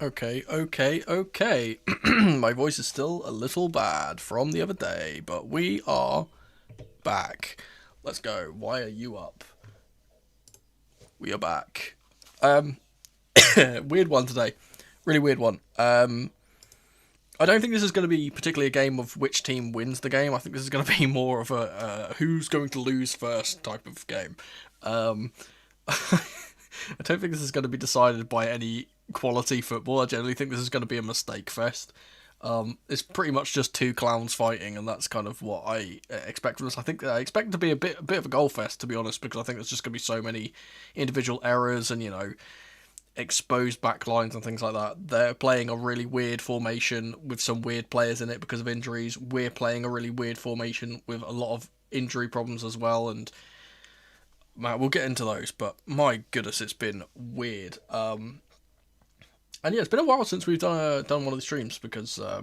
Okay. My voice is still a little bad from the other day, but we are back. Let's go. Why are you up? We are back. Um, weird one today. Really weird one. I don't think this is going to be particularly a game of which team wins the game. I think this is going to be more of a who's going to lose first type of game. Um, I don't think this is going to be decided by any quality football. I generally think this is going to be a mistake fest. It's pretty much just two clowns fighting, and that's kind of what I expect from this. I think I expect it to be a bit of a goal fest, to be honest, because I think there's just going to be so many individual errors and exposed backlines and things like that. They're playing a really weird formation with some weird players in it because of injuries. We're playing a really weird formation with a lot of injury problems as well, and man, we'll get into those. But my goodness, it's been weird. And yeah, it's been a while since we've done one of the streams because I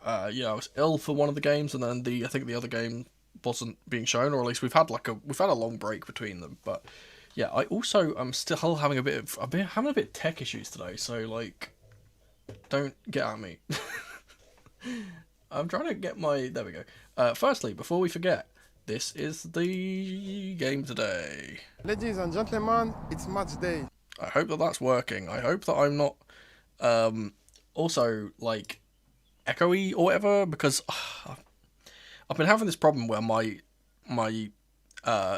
was ill for one of the games, and then I think the other game wasn't being shown, or at least we've had a long break between them. But yeah, I also am still having I've been having a bit of tech issues today, so like, don't get at me. I'm trying to get there we go. Firstly, before we forget, this is the game today. Ladies and gentlemen, it's match day. I hope that that's working. I hope that I'm not also like echoey or whatever, because I've been having this problem where my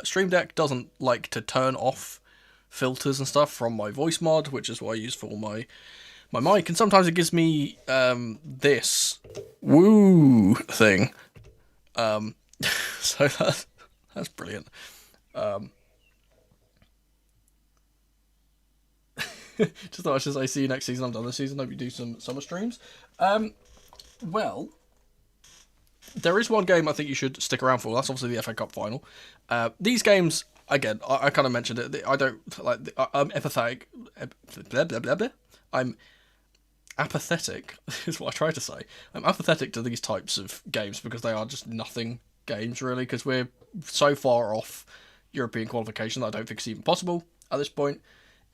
Stream Deck doesn't like to turn off filters and stuff from my voice mod, which is what I use for my mic, and sometimes it gives me this woo thing. So that's brilliant. Just thought I should say see you next season. I'm done this season. Hope you do some summer streams. Well, there is one game I think you should stick around for. That's obviously the FA Cup final. These games, again, I kind of mentioned it. I don't like. I'm apathetic. Blah, blah, blah, blah. I'm apathetic is what I try to say. I'm apathetic to these types of games because they are just nothing games really. Because we're so far off European qualification that I don't think it's even possible at this point.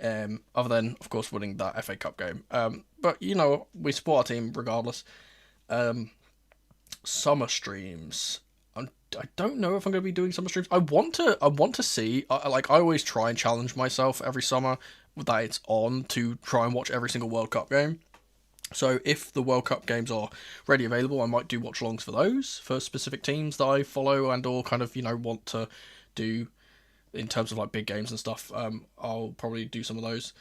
Other than, of course, winning that FA Cup game. But, we support our team regardless. Summer streams. I don't know if I'm going to be doing summer streams. I want to see, I always try and challenge myself every summer that it's on to try and watch every single World Cup game. So if the World Cup games are ready available, I might do watch-alongs for those, for specific teams that I follow and or kind of, want to do in terms of like big games and stuff. I'll probably do some of those.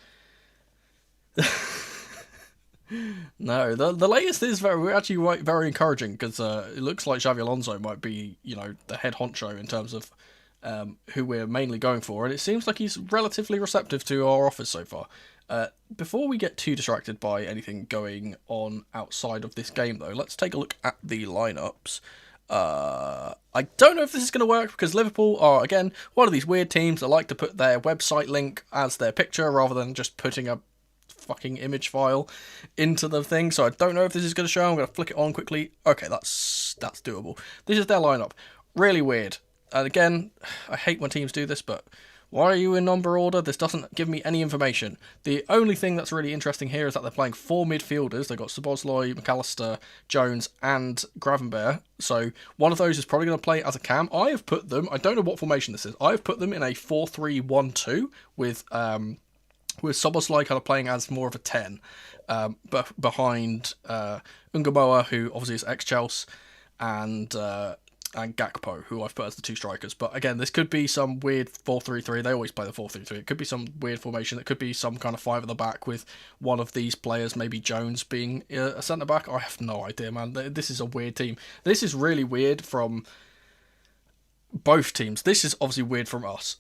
No, the latest is very encouraging because it looks like Xavi Alonso might be the head honcho in terms of who we're mainly going for, and it seems like he's relatively receptive to our offers so far. Before we get too distracted by anything going on outside of this game, though, let's take a look at the lineups. I don't know if this is going to work because Liverpool are, again, one of these weird teams that like to put their website link as their picture rather than just putting a fucking image file into the thing. So I don't know if this is going to show. I'm going to flick it on quickly. Okay, that's doable. This is their lineup. Really weird. And again, I hate when teams do this, but why are you in number order? This doesn't give me any information. The only thing that's really interesting here is that they're playing four midfielders. They've got Szoboszlai, McAllister, Jones, and Gravenberch. So one of those is probably going to play as a cam. I have put them, I don't know what formation this is, I have put them in a 4-3-1-2 with Szoboszlai kind of playing as more of a 10. But behind Ungamoa, who obviously is ex-Chelsea, and Gakpo, who I've put as the two strikers. But again, this could be some weird 4-3-3. They always play the 4-3-3. It could be some weird formation. It could be some kind of five at the back with one of these players, maybe Jones, being a centre-back. I have no idea, man. This is a weird team. This is really weird from both teams. This is obviously weird from us,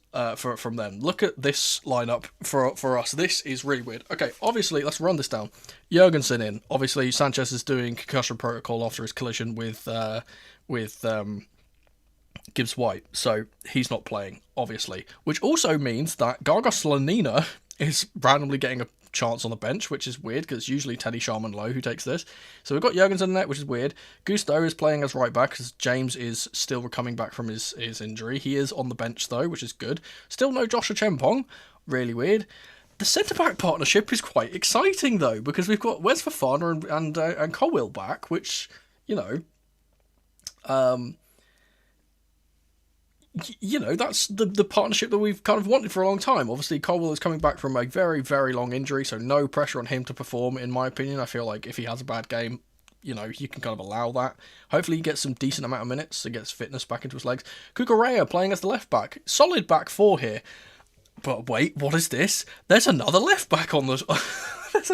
from them. Look at this lineup for us. This is really weird. Okay, obviously, let's run this down. Jurgensen in. Obviously, Sanchez is doing concussion protocol after his collision with Gibbs White, so he's not playing, obviously. Which also means that Gargos Slonina is randomly getting a chance on the bench, which is weird because it's usually Teddy Sharman Lowe who takes this. So we've got Jurgensen in there, which is weird. Gusto is playing as right back because James is still coming back from his injury. He is on the bench though, which is good. Still no Joshua Chempong, really weird. The centre-back partnership is quite exciting, though, because we've got Wes Fofana and Colwill back, which, you know, that's the partnership that we've kind of wanted for a long time. Obviously, Colwill is coming back from a very, very long injury, so no pressure on him to perform, in my opinion. I feel like if he has a bad game, you can kind of allow that. Hopefully he gets some decent amount of minutes and gets fitness back into his legs. Cucurella playing as the left back. Solid back four here. But wait, what is this? There's another left back on the... There's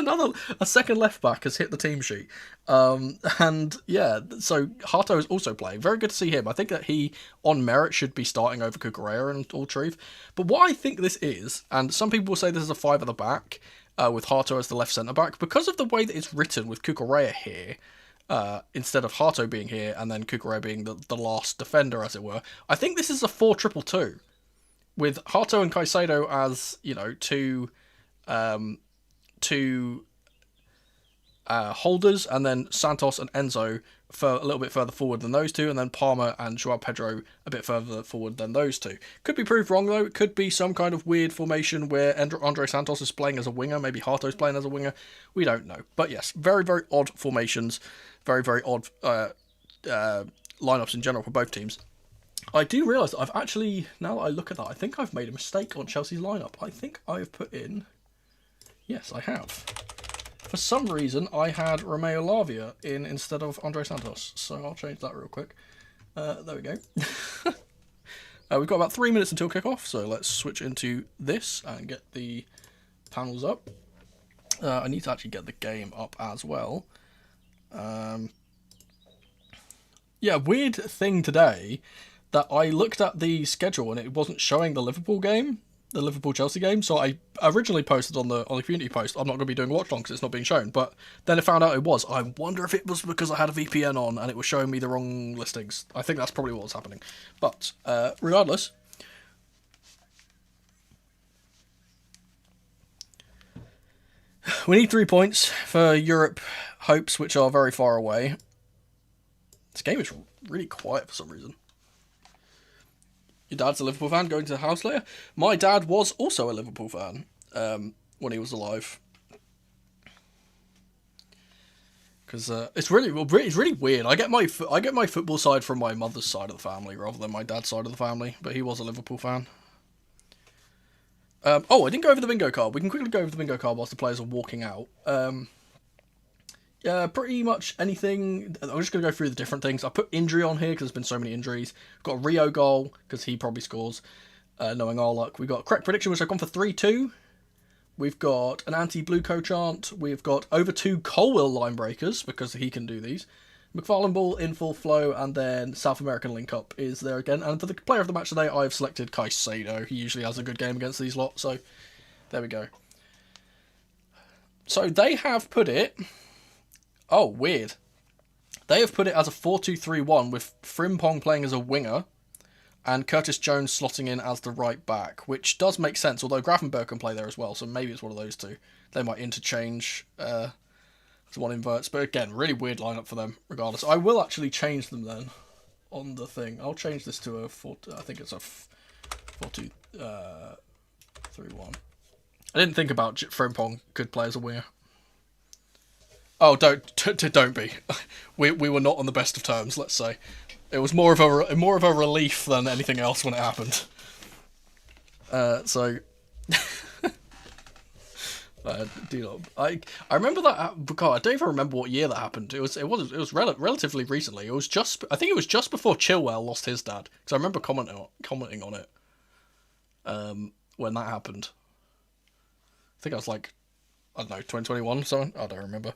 a second left back has hit the team sheet. And yeah, so Harto is also playing. Very good to see him. I think that he, on merit, should be starting over Cucurella and all truth. But what I think this is, and some people will say this is a five at the back, with Harto as the left centre-back, because of the way that it's written with Cucurella here, instead of Harto being here and then Cucurella being the last defender, as it were, I think this is a 4-2-2. With Harto and Caicedo as, two holders, and then Santos and Enzo a little bit further forward than those two, and then Palmer and João Pedro a bit further forward than those two. Could be proved wrong, though. It could be some kind of weird formation where Andre Santos is playing as a winger, maybe Harto's playing as a winger. We don't know. But yes, very, very odd formations, very, very odd lineups in general for both teams. I do realise that I've actually, now that I look at that, I think I've made a mistake on Chelsea's lineup. I think I've put in... Yes, I have. For some reason, I had Romeo Lavia in instead of Andre Santos, so I'll change that real quick. There we go. We've got about 3 minutes until kickoff, so let's switch into this and get the panels up. I need to actually get the game up as well. Yeah, weird thing today that I looked at the schedule and it wasn't showing the Liverpool game, the Liverpool-Chelsea game. So I originally posted on the community post, I'm not going to be doing Watchalong because it's not being shown. But then I found out it was. I wonder if it was because I had a VPN on and it was showing me the wrong listings. I think that's probably what was happening. But regardless, we need 3 points for Europe hopes, which are very far away. This game is really quiet for some reason. Your dad's a Liverpool fan going to the house later? My dad was also a Liverpool fan when he was alive. Because it's really weird. I get my football side from my mother's side of the family rather than my dad's side of the family. But he was a Liverpool fan. I didn't go over the bingo card. We can quickly go over the bingo card whilst the players are walking out. Yeah, pretty much anything. I'm just going to go through the different things. I put injury on here because there's been so many injuries. We've got a Rio goal because he probably scores, knowing our luck. We've got correct prediction, which I've gone for 3-2. We've got an anti-blue co-chant. We've got over 2 Colwill line breakers because he can do these. McFarlane ball in full flow, and then South American link-up is there again. And for the player of the match today, I've selected Caicedo. He usually has a good game against these lot, so there we go. So they have put it... Oh, weird. They have put it as a 4-2-3-1 with Frimpong playing as a winger and Curtis Jones slotting in as the right back, which does make sense, although Grafenberg can play there as well, so maybe it's one of those two. They might interchange as one inverts, but again, really weird lineup for them, regardless. I will actually change them then on the thing. I'll change this to a 4... I think it's a 4-2-3-1. I didn't think about Frimpong could play as a winger. Oh, don't be. We were not on the best of terms, let's say. It was more of a relief than anything else when it happened. I remember that. God, I don't even remember what year that happened. It was relatively recently. I think it was just before Chilwell lost his dad, because I remember commenting on it. When that happened. I think I was like, I don't know, 2021 or something. I don't remember.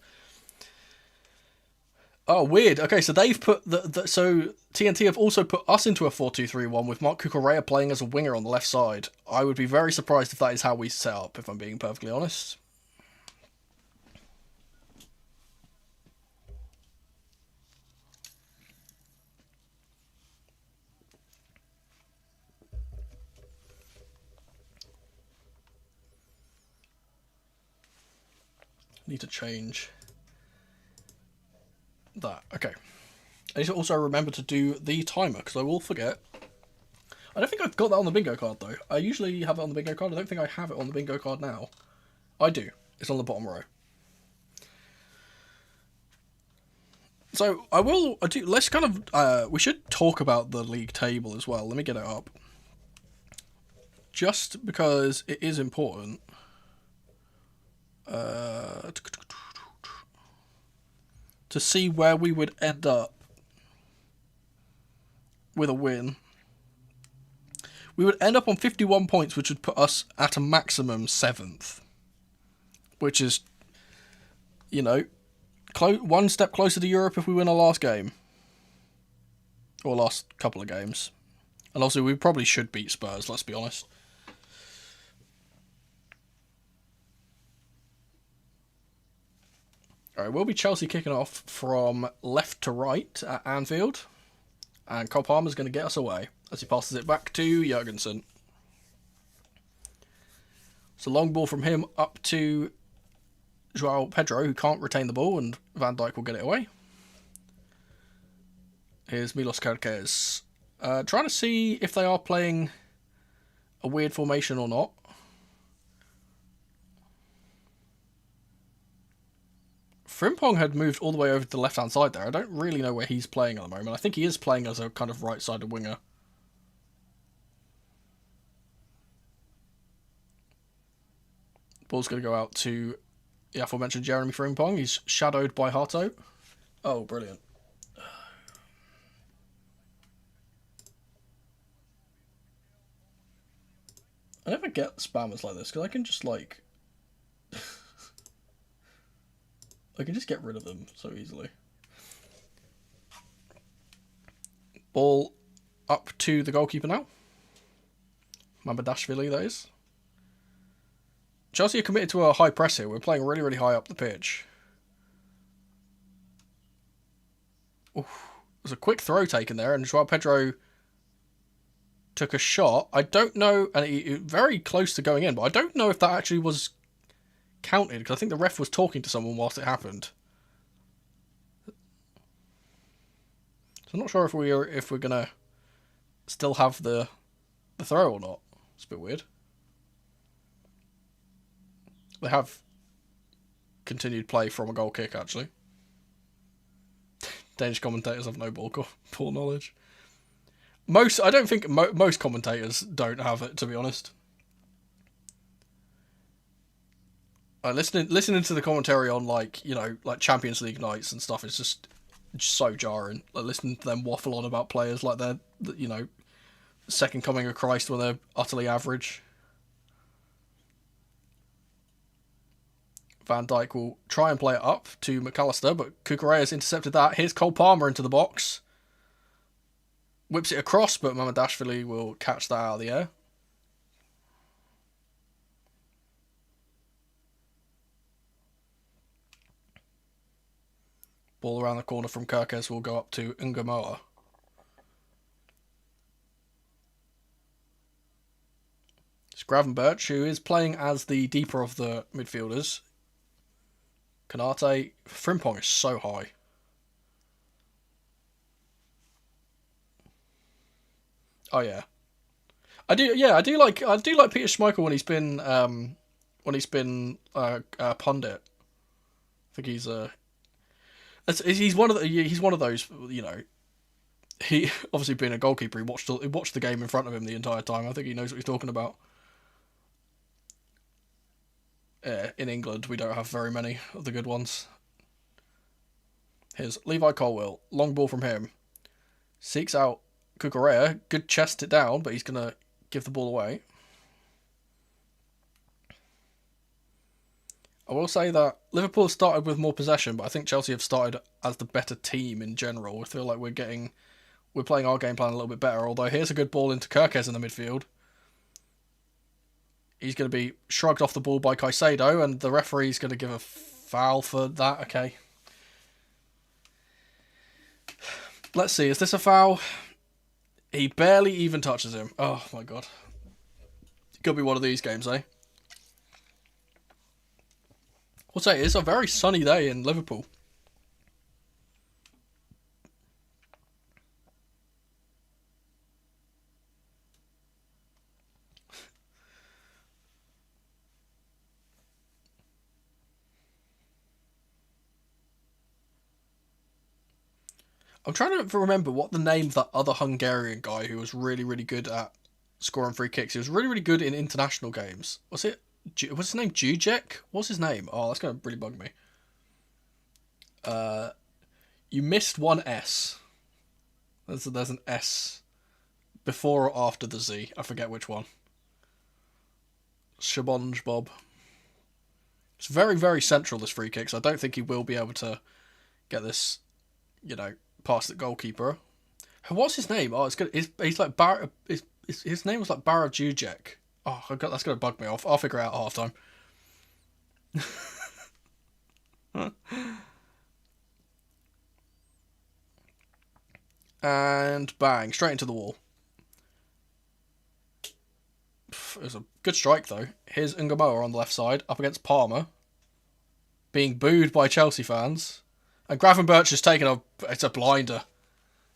Oh, weird. Okay, so they've put so TNT have also put us into a 4-2-3-1 with Marc Cucurella playing as a winger on the left side. I would be very surprised if that is how we set up, if I'm being perfectly honest. Need to change that. Okay. I need to also remember to do the timer, because I will forget. I don't think I've got that on the bingo card, though. I usually have it on the bingo card. I don't think I have it on the bingo card now. I do. It's on the bottom row. So let's kind of, we should talk about the league table as well. Let me get it up. Just because it is important. To see where we would end up with a win. We would end up on 51 points, which would put us at a maximum 7th. Which is, one step closer to Europe if we win our last game. Or last couple of games. And also, we probably should beat Spurs, let's be honest. Alright, we'll be Chelsea kicking off from left to right at Anfield. And Cole Palmer's going to get us away as he passes it back to Jurgensen. It's a long ball from him up to João Pedro, who can't retain the ball, and Van Dijk will get it away. Here's Milos Kerkez. Trying to see if they are playing a weird formation or not. Frimpong had moved all the way over to the left-hand side there. I don't really know where he's playing at the moment. I think he is playing as a kind of right-sided winger. Ball's going to go out to the aforementioned Jeremy Frimpong. He's shadowed by Harto. Oh, brilliant. I never get spammers like this, because I can just, I can just get rid of them so easily. Ball up to the goalkeeper now. Mamardashvili, that is. Chelsea are committed to a high press here. We're playing really, really high up the pitch. Oof. There's a quick throw taken there, and João Pedro took a shot. I don't know, and he very close to going in, but I don't know if that actually was counted, because I think the ref was talking to someone whilst it happened. So I'm not sure if we're gonna still have the throw or not. It's a bit weird. They have continued play from a goal kick, actually. Danish commentators have no ball knowledge. I don't think most commentators don't have it, to be honest. Listening to the commentary on like Champions League nights and stuff is just so jarring. Like listening to them waffle on about players like they're second coming of Christ when they're utterly average. Van Dijk will try and play it up to McAllister, but Cucurella has intercepted that. Here's Cole Palmer into the box. Whips it across, but Mamardashvili will catch that out of the air. Ball around the corner from Kerkez will go up to Ngamoa. It's Gravenberch, who is playing as the deeper of the midfielders. Kanate. Frimpong is so high. Oh yeah, I do. Yeah, I do like Peter Schmeichel when he's been pundit. I think he's one of those. He obviously being a goalkeeper, he watched the game in front of him the entire time. I think he knows what he's talking about. In England, we don't have very many of the good ones. Here's Levi Colwill. Long ball from him. Seeks out Cucurella. Good chest it down, but he's going to give the ball away. I will say that Liverpool started with more possession, but I think Chelsea have started as the better team in general. I feel like we're playing our game plan a little bit better, although here's a good ball into Kerkez in the midfield. He's going to be shrugged off the ball by Caicedo, and the referee's going to give a foul for that. Okay. Let's see, is this a foul? He barely even touches him. Oh my god. It could be one of these games, eh? I'll say, it's a very sunny day in Liverpool. I'm trying to remember what the name of that other Hungarian guy who was really, really good at scoring free kicks. He was really, really good in international games. Was it? What's his name? Jujek? What's his name? Oh, that's going to really bug me. You missed one S. There's an S before or after the Z. I forget which one. SpongeBob. It's very, very central, this free kick, so I don't think he will be able to get this, past the goalkeeper. What's his name? Oh, it's good. He's like Bar. His name was like Bara Jujek. Oh, that's gonna bug me off. I'll figure it out at half time. And bang, straight into the wall. It was a good strike though. Here's Ungamoa on the left side, up against Palmer, being booed by Chelsea fans. And Gravenberch has taken it's a blinder.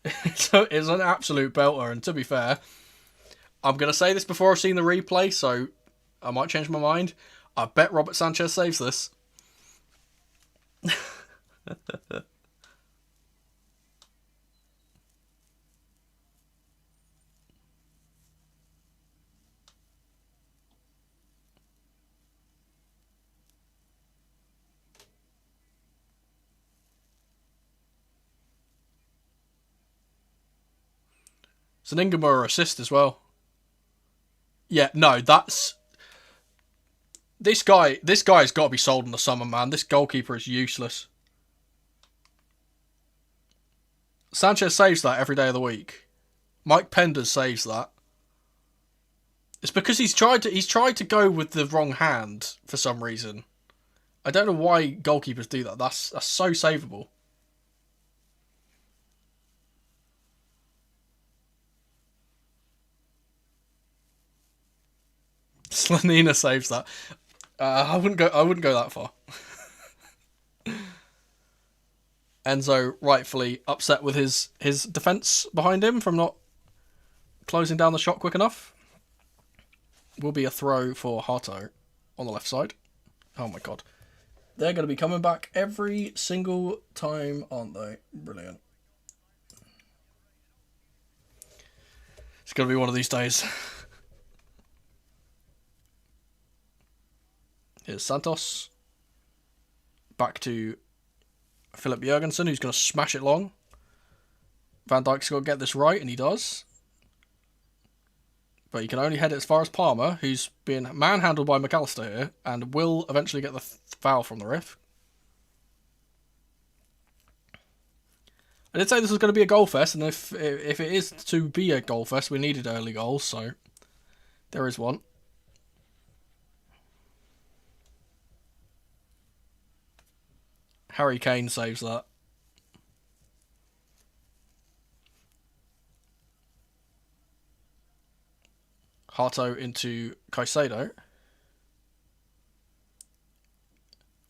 It's an absolute belter, and to be fair, I'm going to say this before I've seen the replay, so I might change my mind. I bet Robert Sanchez saves this. It's an Ingemura assist as well. Yeah, no, that's... This guy's got to be sold in the summer, man. This goalkeeper is useless. Sanchez saves that every day of the week. Mike Penders saves that. It's because he's tried to go with the wrong hand for some reason. I don't know why goalkeepers do that. That's so savable. Slanina saves that. I wouldn't go that far. Enzo rightfully upset with his defence behind him from not closing down the shot quick enough. Will be a throw for Hato on the left side. Oh my god. They're going to be coming back every single time, aren't they? Brilliant. It's going to be one of these days. Here's Santos. Back to Philip Jurgensen, who's going to smash it long. Van Dijk's got to get this right, and he does. But he can only head it as far as Palmer, who's been manhandled by McAllister here, and will eventually get the foul from the ref. I did say this was going to be a goal fest, and if it is to be a goal fest, we needed early goals, so there is one. Harry Kane saves that. Hato into Caicedo.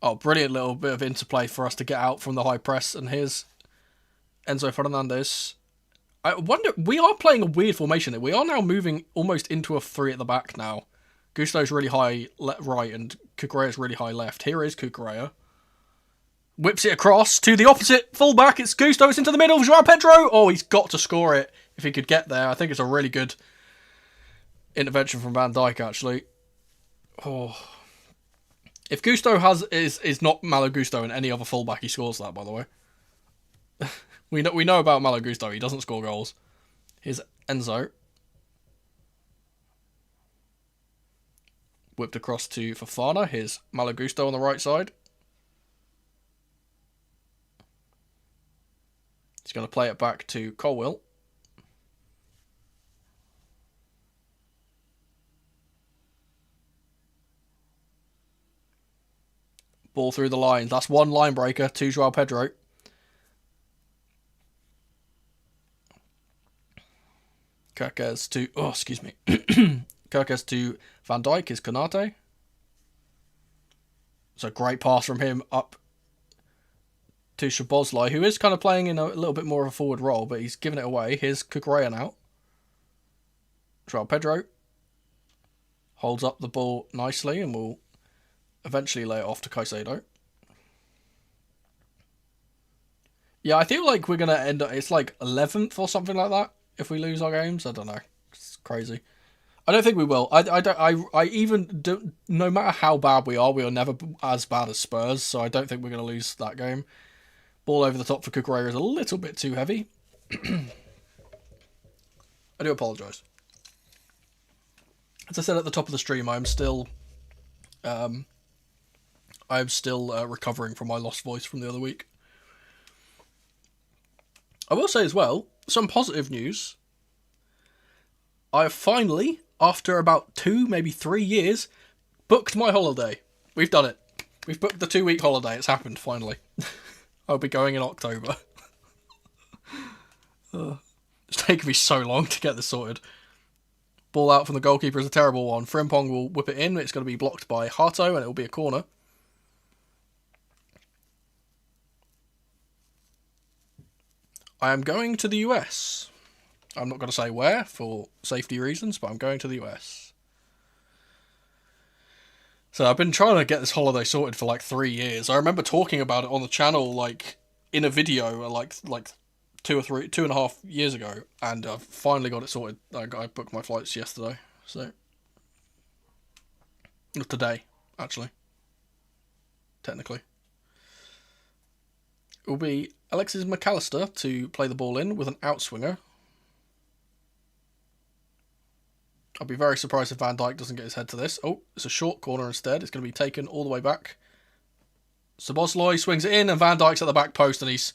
Oh, brilliant little bit of interplay for us to get out from the high press. And here's Enzo Fernandez. I wonder, we are playing a weird formation here. We are now moving almost into a three at the back now. Gusto's really high right and Kukureya's really high left. Here is Kukureya. Whips it across to the opposite fullback. It's Gusto. It's into the middle. João Pedro. Oh, he's got to score it if he could get there. I think it's a really good intervention from Van Dijk, actually. Oh, if Gusto is not Malo Gusto and any other fullback, he scores that. By the way, we know about Malo Gusto. He doesn't score goals. Here's Enzo. Whipped across to Fofana. Here's Malo Gusto on the right side. He's going to play it back to Colwill. Ball through the lines. That's one line breaker to João Pedro. Kirkes to... Oh, excuse me. Kirkes to Van Dijk is Konate. It's a great pass from him up to Szoboszlai, who is kind of playing in a little bit more of a forward role, but he's giving it away. Here's Kukureya now. João Pedro holds up the ball nicely and will eventually lay it off to Caicedo. Yeah, I feel like we're gonna end up. It's like 11th or something like that if we lose our games. I don't know. It's crazy. I don't think we will. I don't. I even don't. No matter how bad we are never as bad as Spurs. So I don't think we're gonna lose that game. Ball over the top for Cucurella is a little bit too heavy. I do apologise. As I said at the top of the stream, I'm still recovering from my lost voice from the other week. I will say as well, some positive news. I have finally, after about 2, maybe 3 years, booked my holiday. We've done it. We've booked the 2-week holiday. It's happened, finally. I'll be going in October. It's taken me so long to get this sorted. Ball out from the goalkeeper is a terrible one. Frimpong will whip it in. It's going to be blocked by Harto, and it will be a corner. I am going to the US. I'm not going to say where for safety reasons, but I'm going to the US. So I've been trying to get this holiday sorted for like 3 years. I remember talking about it on the channel, like in a video, like 2.5 years ago, and I've finally got it sorted. I booked my flights yesterday, so today, actually, technically. It will be Alexis McAllister to play the ball in with an outswinger. I'll be very surprised if Van Dijk doesn't get his head to this. Oh, it's a short corner instead. It's going to be taken all the way back. Szoboszlai swings it in, and Van Dijk's at the back post, and he's...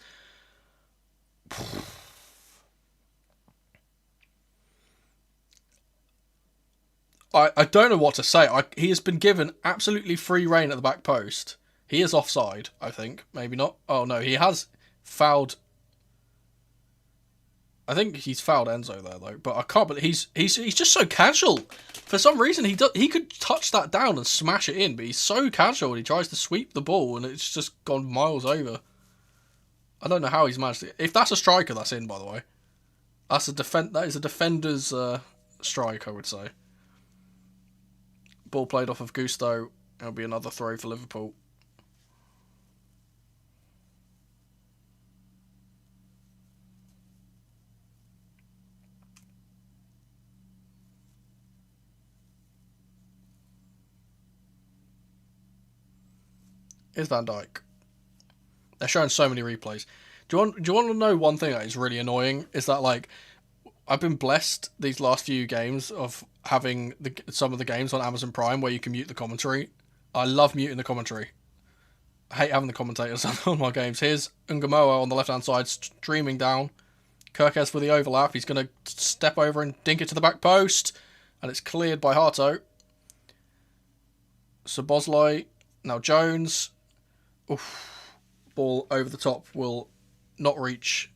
I don't know what to say. He has been given absolutely free rein at the back post. He is offside, I think. Maybe not. Oh, no, he has fouled... I think he's fouled Enzo there, though. But I can't believe he's just so casual. For some reason, he could touch that down and smash it in, but he's so casual and he tries to sweep the ball and it's just gone miles over. I don't know how he's managed it. If that's a striker, that's in, by the way. That is a defender's strike, I would say. Ball played off of Gusto. It'll be another throw for Liverpool. Here's Van Dijk. They're showing so many replays. Do you want to know one thing that is really annoying? Is that, like, I've been blessed these last few games of having some of the games on Amazon Prime where you can mute the commentary. I love muting the commentary. I hate having the commentators on my games. Here's Ungamoa on the left-hand side, streaming down. Kirkes for the overlap. He's going to step over and dink it to the back post. And it's cleared by Harto. Szoboszlai. Now Jones. Oof. Ball over the top will not reach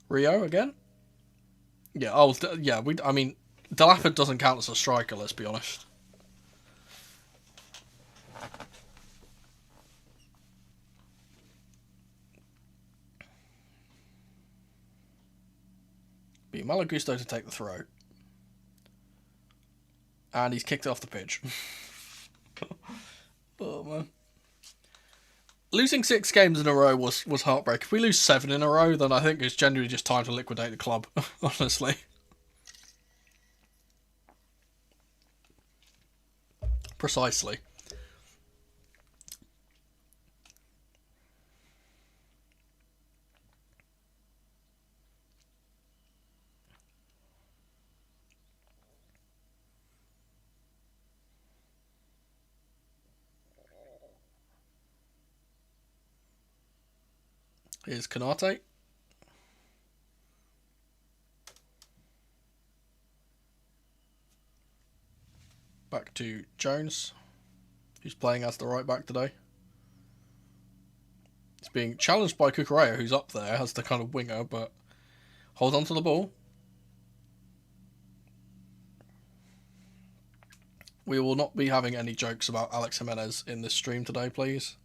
Rio again. Yeah, I mean, Delapid doesn't count as a striker, let's be honest. Be Malagusto to take the throw. And he's kicked it off the pitch. Oh, man. Losing 6 games in a row was heartbreaking. If we lose 7 in a row, then I think it's genuinely just time to liquidate the club, honestly. Precisely. Here's Kanate. Back to Jones, who's playing as the right back today. He's being challenged by Cucurella, who's up there as the kind of winger, but hold on to the ball. We will not be having any jokes about Alex Jimenez in this stream today, please.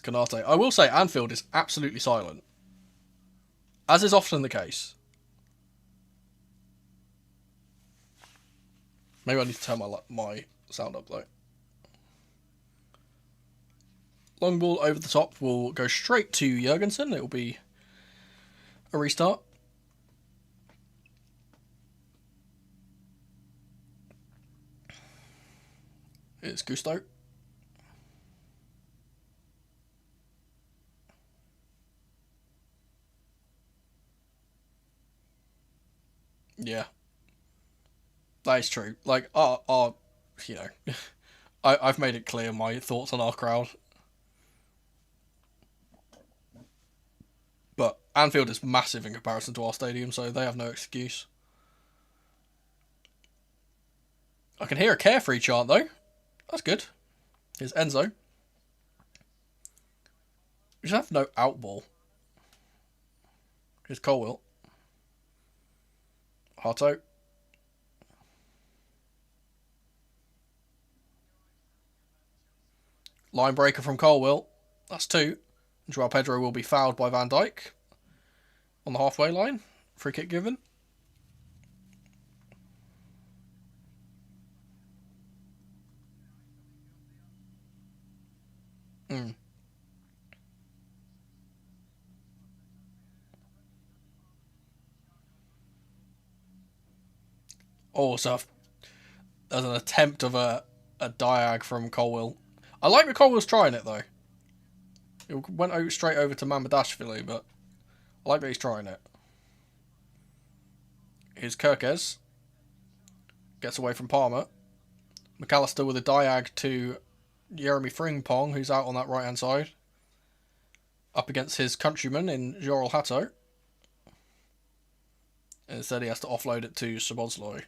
Kanate. I will say Anfield is absolutely silent, as is often the case. Maybe I need to turn my sound up though. Long ball over the top will go straight to Jurgensen. It will be a restart. It's Gusto. Yeah. That is true. Like, you know, I've made it clear my thoughts on our crowd. But Anfield is massive in comparison to our stadium, so they have no excuse. I can hear a carefree chant, though. That's good. Here's Enzo. We just have no outball. Here's Colwill. Harto. Line breaker from Colwill. That's 2. Joao Pedro will be fouled by Van Dijk on the halfway line. Free kick given. Oh, so there's an attempt of a diag from Colwill. I like that Colwill's trying it, though. It went straight over to Mamadashvili, but I like that he's trying it. Here's Kirkes. Gets away from Palmer. McAllister with a diag to Jeremy Frimpong, who's out on that right-hand side. Up against his countryman in Joral Hatto. Instead, he has to offload it to Szoboszlai.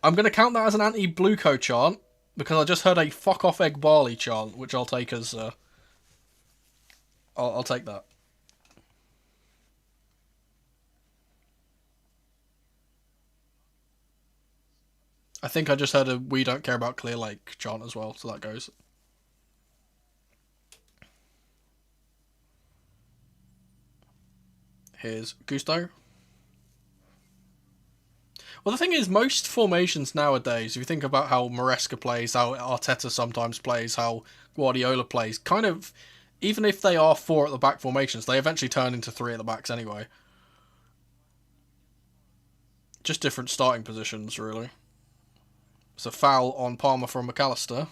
I'm going to count that as an anti-Blueco chant, because I just heard a fuck off egg barley chant, which I'll take as... I'll take that. I think I just heard a "We don't care about Clear Lake" chant as well, so that goes. Here's Gusto. Well, the thing is, most formations nowadays, if you think about how Maresca plays, how Arteta sometimes plays, how Guardiola plays, kind of, even if they are 4 at the back formations, they eventually turn into 3 at the backs anyway. Just different starting positions, really. It's a foul on Palmer from McAllister.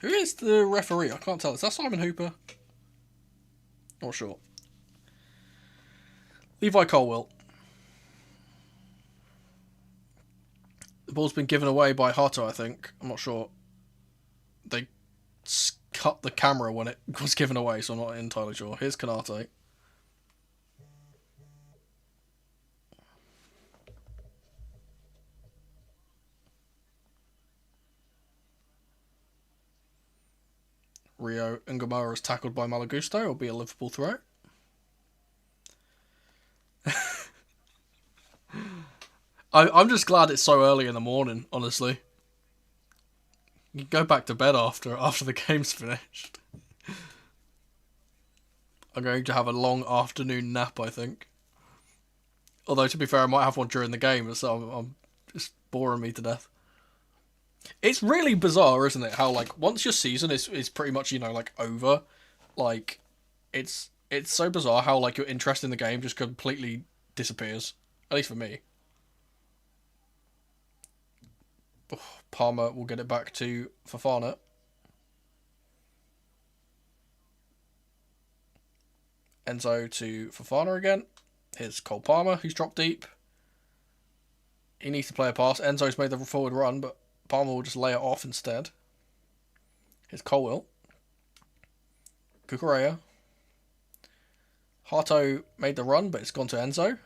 Who is the referee? I can't tell. Is that Simon Hooper? Not sure. Levi Colwill. The ball's been given away by Harto, I think. I'm not sure. They cut the camera when it was given away, so I'm not entirely sure. Here's Kanate. Rio Ngomara is tackled by Malagusto. It'll be a Liverpool throw. I'm just glad it's so early in the morning, honestly. You can go back to bed after the game's finished. I'm going to have a long afternoon nap, I think. Although, to be fair, I might have one during the game, so I'm just boring me to death. It's really bizarre, isn't it? How, like, once your season is pretty much, you know, like, over, like, it's so bizarre how, like, your interest in the game just completely disappears. At least for me. Oh, Palmer will get it back to Fofana. Enzo to Fofana again. Here's Cole Palmer, who's dropped deep. He needs to play a pass. Enzo's made the forward run, but Palmer will just lay it off instead. Here's Colwill. Cucurella. Harto made the run, but it's gone to Enzo,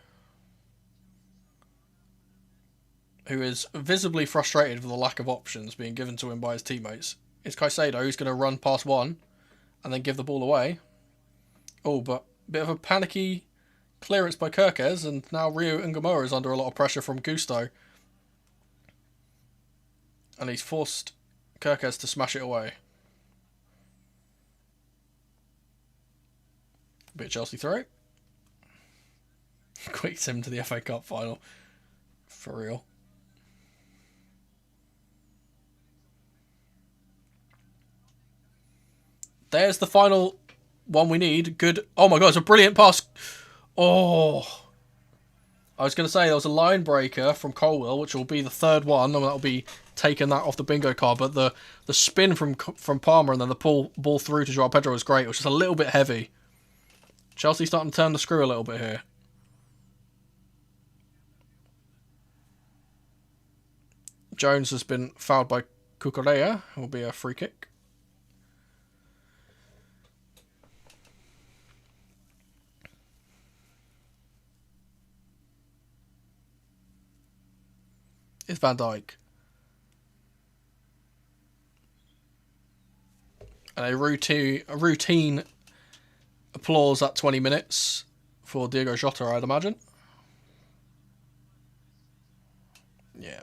who is visibly frustrated with the lack of options being given to him by his teammates. It's Caicedo who's going to run past one and then give the ball away. Oh, but a bit of a panicky clearance by Kirkes, and now Rio Ngomara is under a lot of pressure from Gusto. And he's forced Kirkes to smash it away. Bit of Chelsea throw. Quick sim to the FA Cup final. For real. There's the final one we need. Good. Oh my god, it's a brilliant pass. Oh. I was going to say there was a line breaker from Colwell, which will be the third one, and that'll be taking that off the bingo card. But the spin from Palmer and then the ball through to Joao Pedro was great. It was just a little bit heavy. Chelsea starting to turn the screw a little bit here. Jones has been fouled by Cucurella. It will be a free kick. It's Van Dijk. And a routine applause at 20 minutes for Diego Jota, I'd imagine. Yeah.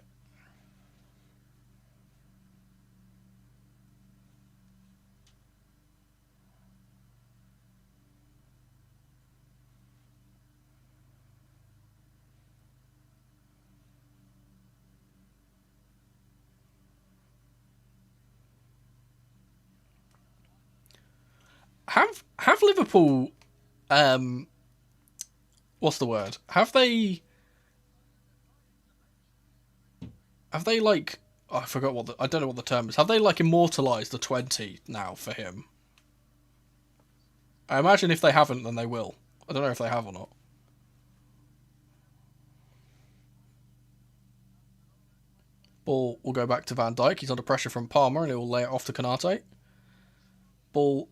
Have Liverpool what's the word? Have they like I forgot I don't know what the term is. Have they like immortalised the 20 now for him? I imagine if they haven't, then they will. I don't know if they have or not. Ball will go back to Van Dijk. He's under pressure from Palmer and he will lay it off to Konate. Ball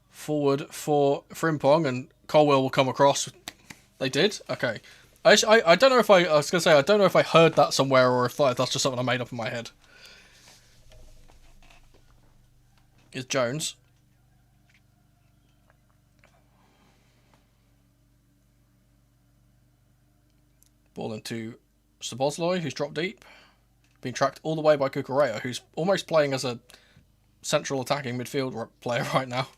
forward for Frimpong and Colwell will come across. They did? Okay. I don't know if I was going to say, I don't know if I heard that somewhere or if that's just something I made up in my head. It's Jones. Ball into Szoboszlai, who's dropped deep. Being tracked all the way by Cucurella, who's almost playing as a central attacking midfield player right now.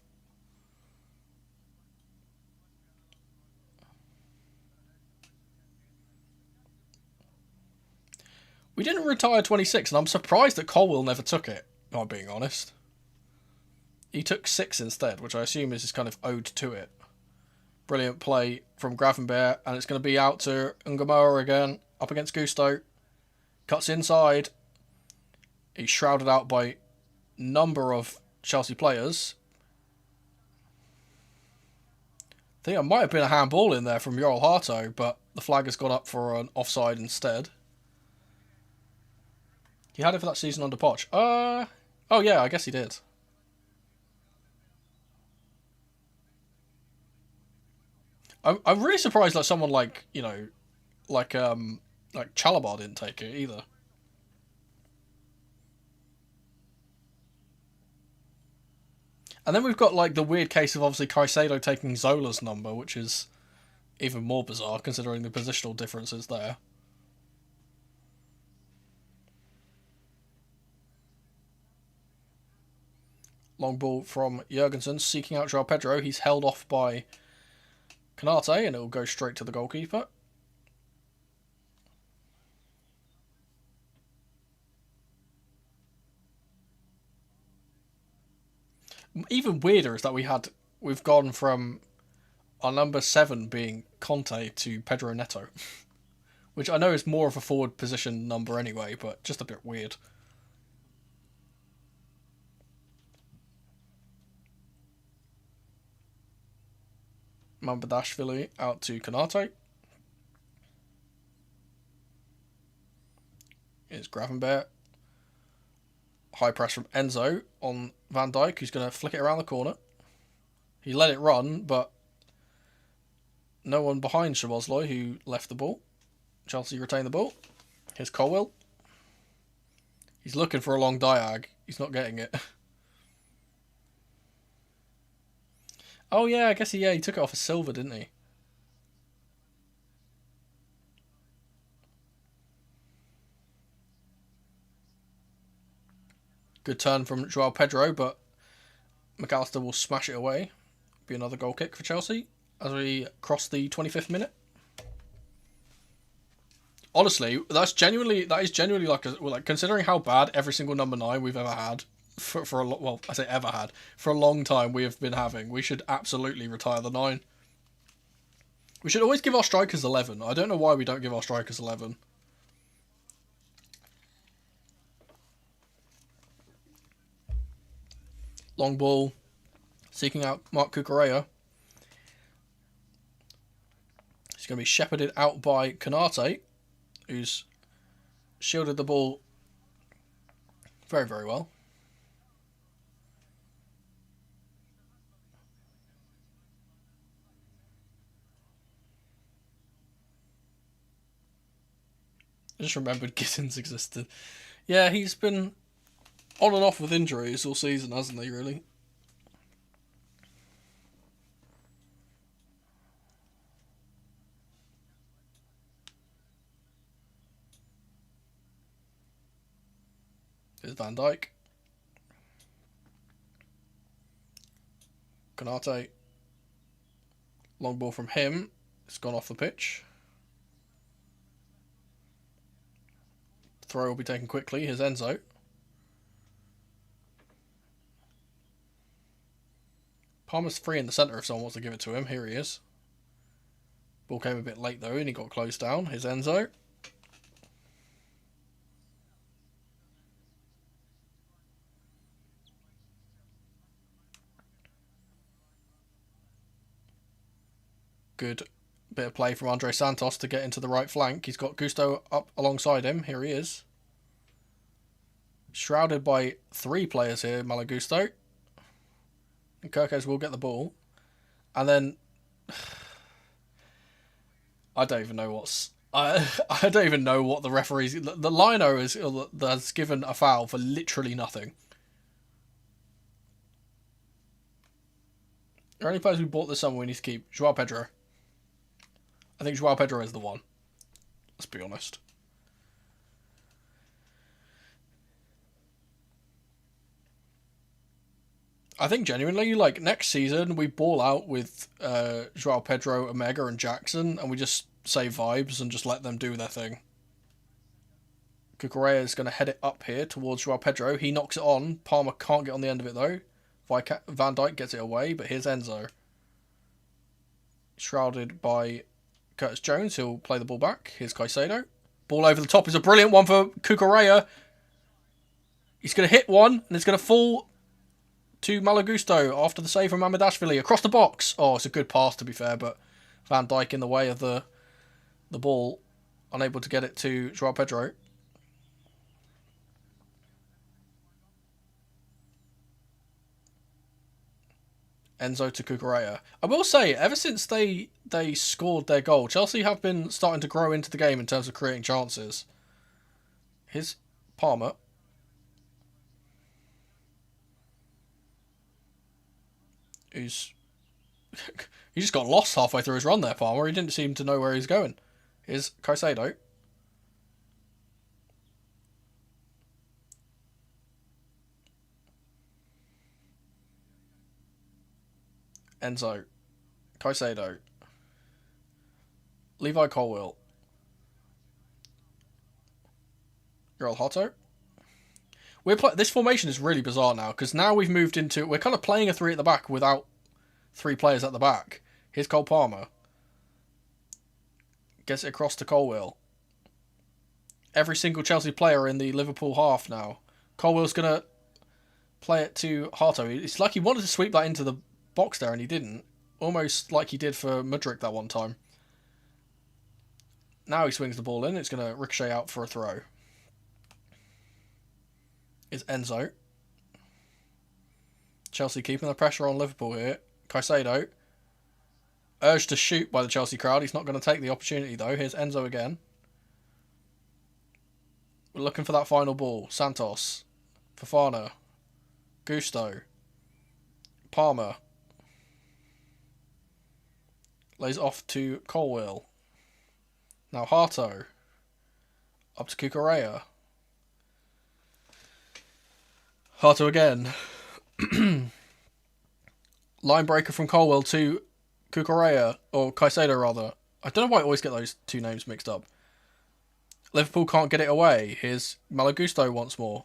We didn't retire 26, and I'm surprised that Colwell never took it, if I'm being honest. He took 6 instead, which I assume is his kind of ode to it. Brilliant play from Gravenberch, and it's going to be out to Ungamoa again, up against Gusto. Cuts inside. He's shrouded out by a number of Chelsea players. I think it might have been a handball in there from Yoel Harto, but the flag has gone up for an offside instead. He had it for that season under Poch. Oh yeah, I guess he did. I'm really surprised that someone like Chalobah didn't take it either. And then we've got like the weird case of obviously Caicedo taking Zola's number, which is even more bizarre considering the positional differences there. Long ball from Jurgensen, seeking out Joao Pedro. He's held off by Konate, and it will go straight to the goalkeeper. Even weirder is that we've gone from our number 7 being Conte to Pedro Neto, which I know is more of a forward position number anyway, but just a bit weird. Mambadashvili out to Konate. Here's Gravenberch. High press from Enzo on Van Dijk, who's going to flick it around the corner. He let it run, but no one behind Szoboszlai, who left the ball. Chelsea retain the ball. Here's Colwell. He's looking for a long diag. He's not getting it. Oh yeah, I guess he took it off of Silva, didn't he? Good turn from Joao Pedro, but McAllister will smash it away. Be another goal kick for Chelsea as we cross the 25th minute. Honestly, that is genuinely like considering how bad every single number 9 we've ever had for a lot. Well, I say ever had for a long time. We have been having. We should absolutely retire the 9. We should always give our strikers 11. I don't know why we don't give our strikers 11. Long ball, seeking out Mark Cucurella. He's going to be shepherded out by Konate, who's shielded the ball very, very well. I just remembered Gittins existed. Yeah, he's been on and off with injuries all season, hasn't he, really? Here's Van Dijk. Konate. Long ball from him. It's gone off the pitch. Throw will be taken quickly. Here's Enzo. Palmer's free in the centre if someone wants to give it to him. Here he is. Ball came a bit late though and he got closed down. Here's Enzo. Good bit of play from Andre Santos to get into the right flank. He's got Gusto up alongside him. Here he is. Shrouded by 3 players here, Malo Gusto. And Kirkos will get the ball. And then I don't even know what's I don't even know what the referees. The lino has given a foul for literally nothing. Are there any players we bought this summer we need to keep? Joao Pedro. I think Joao Pedro is the one. Let's be honest. I think genuinely, like, next season, we ball out with Joao Pedro, Omega, and Jackson, and we just say vibes and just let them do their thing. Cucurella is going to head it up here towards Joao Pedro. He knocks it on. Palmer can't get on the end of it, though. Van Dijk gets it away, but here's Enzo. Shrouded by Curtis Jones, he'll play the ball back. Here's Caicedo. Ball over the top is a brilliant one for Cucurella. He's going to hit one, and it's going to fall to Malo Gusto after the save from Mamardashvili. Across the box. Oh, it's a good pass, to be fair, but Van Dijk in the way of the ball. Unable to get it to Joao Pedro. Enzo to Cucurella. I will say, ever since they scored their goal, Chelsea have been starting to grow into the game in terms of creating chances. Here's Palmer. He just got lost halfway through his run there, Palmer. He didn't seem to know where he's going. Here's Caicedo. Enzo. Caicedo. Levi Colwill. Earl Hotto. This formation is really bizarre now, because now we've moved into... We're kind of playing a 3 at the back without 3 players at the back. Here's Cole Palmer. Gets it across to Colwill. Every single Chelsea player in the Liverpool half now. Colwill's going to play it to Harto. It's like he wanted to sweep that into the box there and he didn't. Almost like he did for Mudryk that one time. Now he swings the ball in. It's going to ricochet out for a throw. It's Enzo. Chelsea keeping the pressure on Liverpool here. Caicedo. Urged to shoot by the Chelsea crowd. He's not going to take the opportunity though. Here's Enzo again. We're looking for that final ball. Santos. Fofana. Gusto. Palmer. Lays off to Colwill. Now Harto. Up to Cucurella. Harto again. Line breaker from Colwell to Cucurella, or Caicedo rather. I don't know why I always get those two names mixed up. Liverpool can't get it away. Here's Malagusto once more.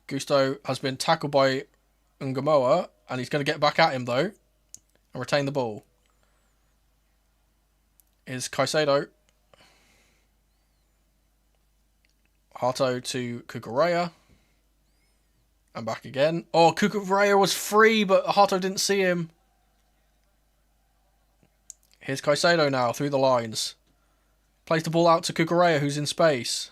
Gusto has been tackled by Ngamoa, and he's going to get back at him though, and retain the ball. Is Caicedo. Hato to Cucurella. And back again. Oh, Cucurella was free, but Hato didn't see him. Here's Caicedo now, through the lines. Plays the ball out to Cucurella, who's in space.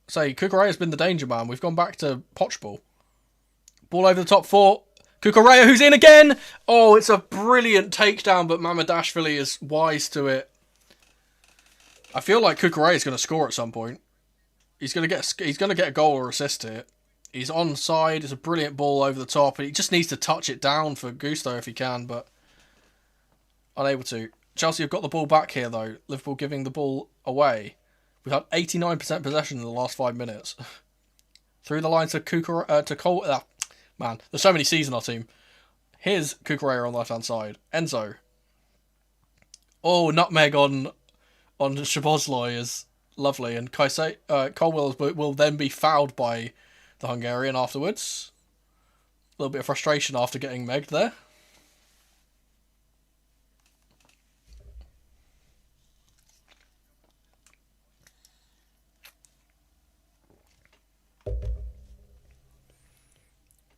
Cucurella's been the danger man. We've gone back to Poch ball. Ball over the top four. Cucurella, who's in again! Oh, it's a brilliant takedown, but Mamardashvili is wise to it. I feel like Cucurella's going to score at some point. He's going to get a goal or assist here. He's onside. It's a brilliant ball over the top. He just needs to touch it down for Gusto if he can, but unable to. Chelsea have got the ball back here, though. Liverpool giving the ball away. We've had 89% possession in the last 5 minutes. Through the line to Cole. Man, there's so many C's in our team. Here's Cucurella on the left-hand side. Enzo. Oh, nutmeg on Szoboszlai is lovely. And Colwell will then be fouled by the Hungarian afterwards. A little bit of frustration after getting megged there.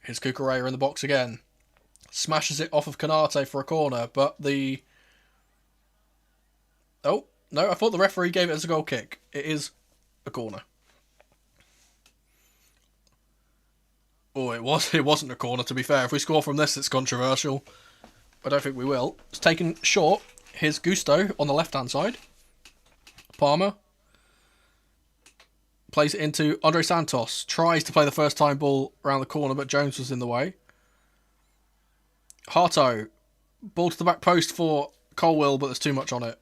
Here's Cucurella in the box again. Smashes it off of Canate for a corner, but the... Oh, no, I thought the referee gave it as a goal kick. It is a corner. Oh, it wasn't a corner, to be fair. If we score from this, it's controversial. I don't think we will. It's taken short. Here's Gusto on the left-hand side. Palmer. Plays it into Andre Santos. Tries to play the first time ball around the corner, but Jones was in the way. Hato. Ball to the back post for Colwell, but there's too much on it.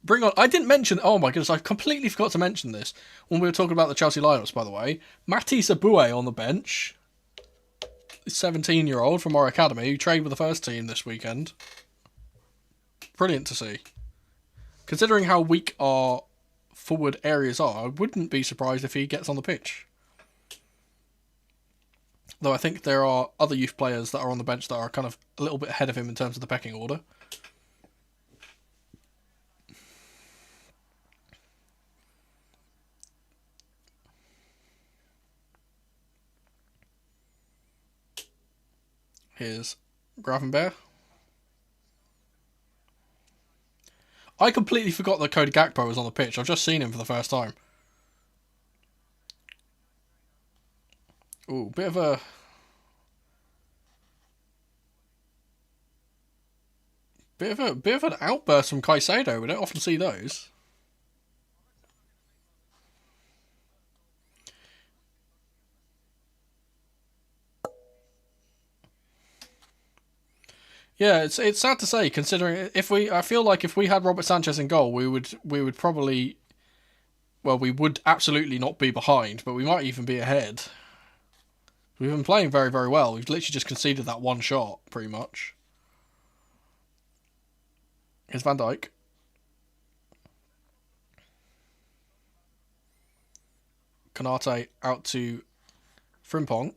Bring on... I didn't mention... Oh my goodness, I completely forgot to mention this when we were talking about the Chelsea lineups, by the way. Matisse Aboué on the bench. 17-year-old from our academy who trained with the first team this weekend. Brilliant to see. Considering how weak our forward areas are, I wouldn't be surprised if he gets on the pitch. Though I think there are other youth players that are on the bench that are kind of a little bit ahead of him in terms of the pecking order. Here's Gravenberg. I completely forgot that Cody Gakpo was on the pitch. I've just seen him for the first time. Ooh, bit of an outburst from Caicedo. We don't often see those. Yeah, it's sad to say, considering I feel like if we had Robert Sanchez in goal, we would probably, well, we would absolutely not be behind, but we might even be ahead. We've been playing very, very well. We've literally just conceded that one shot, pretty much. Here's Van Dijk. Canate out to Frimpong.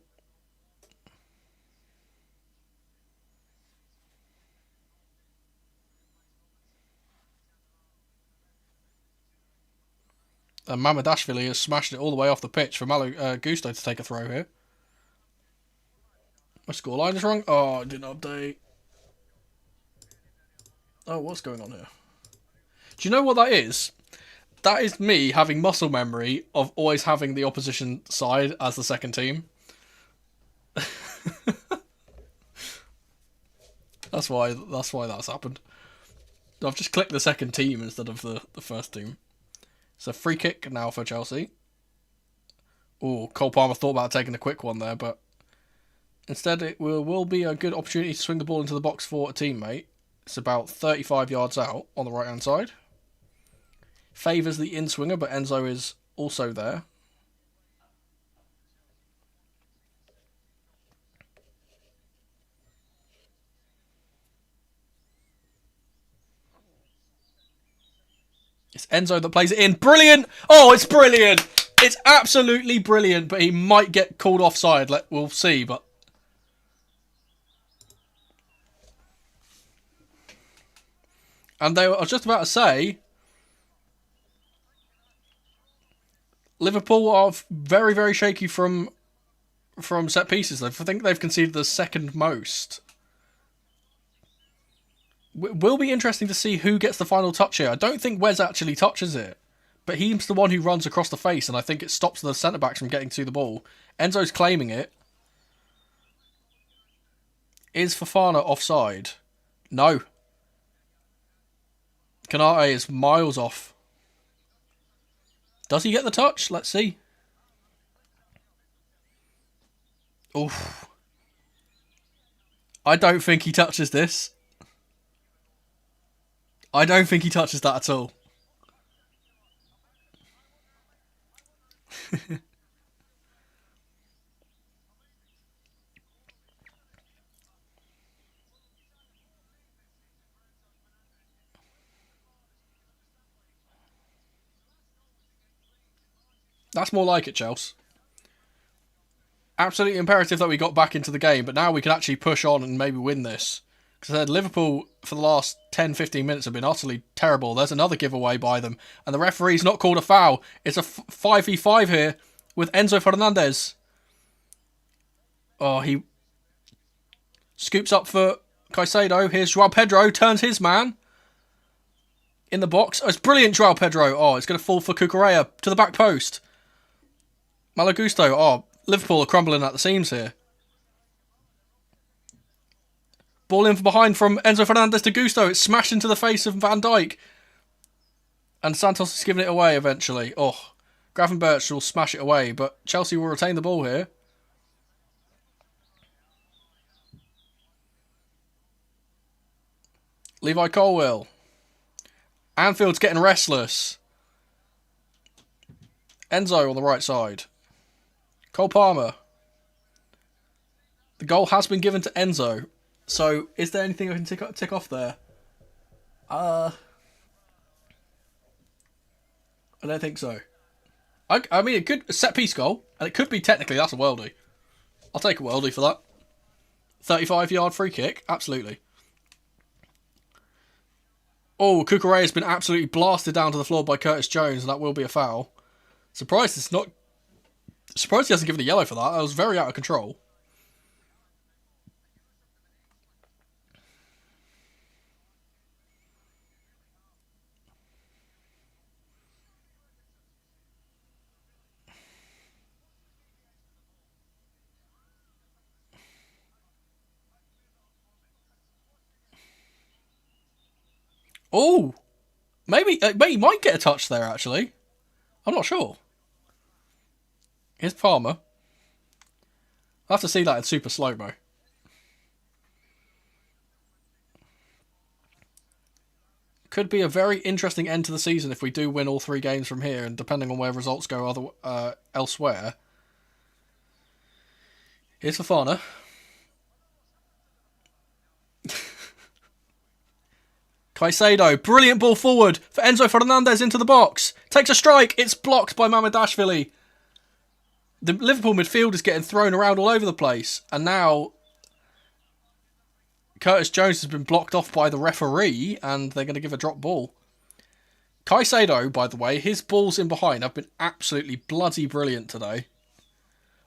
And Mamardashvili has smashed it all the way off the pitch for Gusto to take a throw here. My scoreline is wrong. Oh, I didn't update. Oh, what's going on here? Do you know what that is? That is me having muscle memory of always having the opposition side as the second team. That's why that's happened. I've just clicked the second team instead of the first team. It's a free kick now for Chelsea. Oh, Cole Palmer thought about taking a quick one there, but instead it will be a good opportunity to swing the ball into the box for a teammate. It's about 35 yards out on the right-hand side. Favours the in-swinger, but Enzo is also there. It's Enzo that plays it in. Brilliant! Oh, it's brilliant! It's absolutely brilliant, but he might get called offside. We'll see, but... And I was just about to say... Liverpool are very, very shaky from set pieces. I think they've conceded the second most. Will be interesting to see who gets the final touch here. I don't think Wes actually touches it, but he's the one who runs across the face, and I think it stops the centre-backs from getting to the ball. Enzo's claiming it. Is Fofana offside? No. Kanate is miles off. Does he get the touch? Let's see. Oof. I don't think he touches this. I don't think he touches that at all. That's more like it, Chelsea. Absolutely imperative that we got back into the game, but now we can actually push on and maybe win this. Because I said Liverpool, for the last 10-15 minutes, have been utterly terrible. There's another giveaway by them. And the referee's not called a foul. It's a 5v5 here with Enzo Fernandez. Oh, he scoops up for Caicedo. Here's Joao Pedro. Turns his man in the box. Oh, it's brilliant, Joao Pedro. Oh, it's going to fall for Cucurella to the back post. Malagusto. Oh, Liverpool are crumbling at the seams here. Ball in from behind from Enzo Fernandez to Gusto. It's smashed into the face of Van Dijk. And Santos is giving it away eventually. Oh, Gravenberch will smash it away, but Chelsea will retain the ball here. Levi Colwill. Anfield's getting restless. Enzo on the right side. Cole Palmer. The goal has been given to Enzo. So, is there anything I can tick off there? I don't think so. I mean, it could a set piece goal, and it could be technically that's a worldie. I'll take a worldie for that. 35-yard free kick, absolutely. Oh, Cucurella has been absolutely blasted down to the floor by Curtis Jones, and that will be a foul. Surprised he hasn't given a yellow for that. That was very out of control. Oh, maybe he might get a touch there, actually. I'm not sure. Here's Palmer. I'll have to see that in super slow-mo. Could be a very interesting end to the season if we do win all 3 games from here, and depending on where results go elsewhere. Here's Fofana. Caicedo, brilliant ball forward for Enzo Fernandez into the box. Takes a strike, it's blocked by Mamardashvili. The Liverpool midfield is getting thrown around all over the place. And now Curtis Jones has been blocked off by the referee, and they're going to give a drop ball. Caicedo, by the way, his balls in behind have been absolutely bloody brilliant today.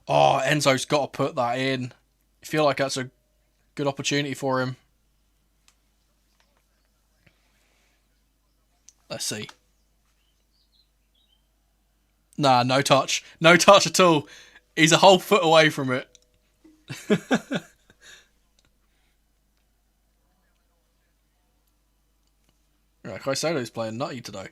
Oh, Enzo's got to put that in. I feel like that's a good opportunity for him. Let's see. Nah, no touch. No touch at all. He's a whole foot away from it. Right, Caicedo's playing nutty today.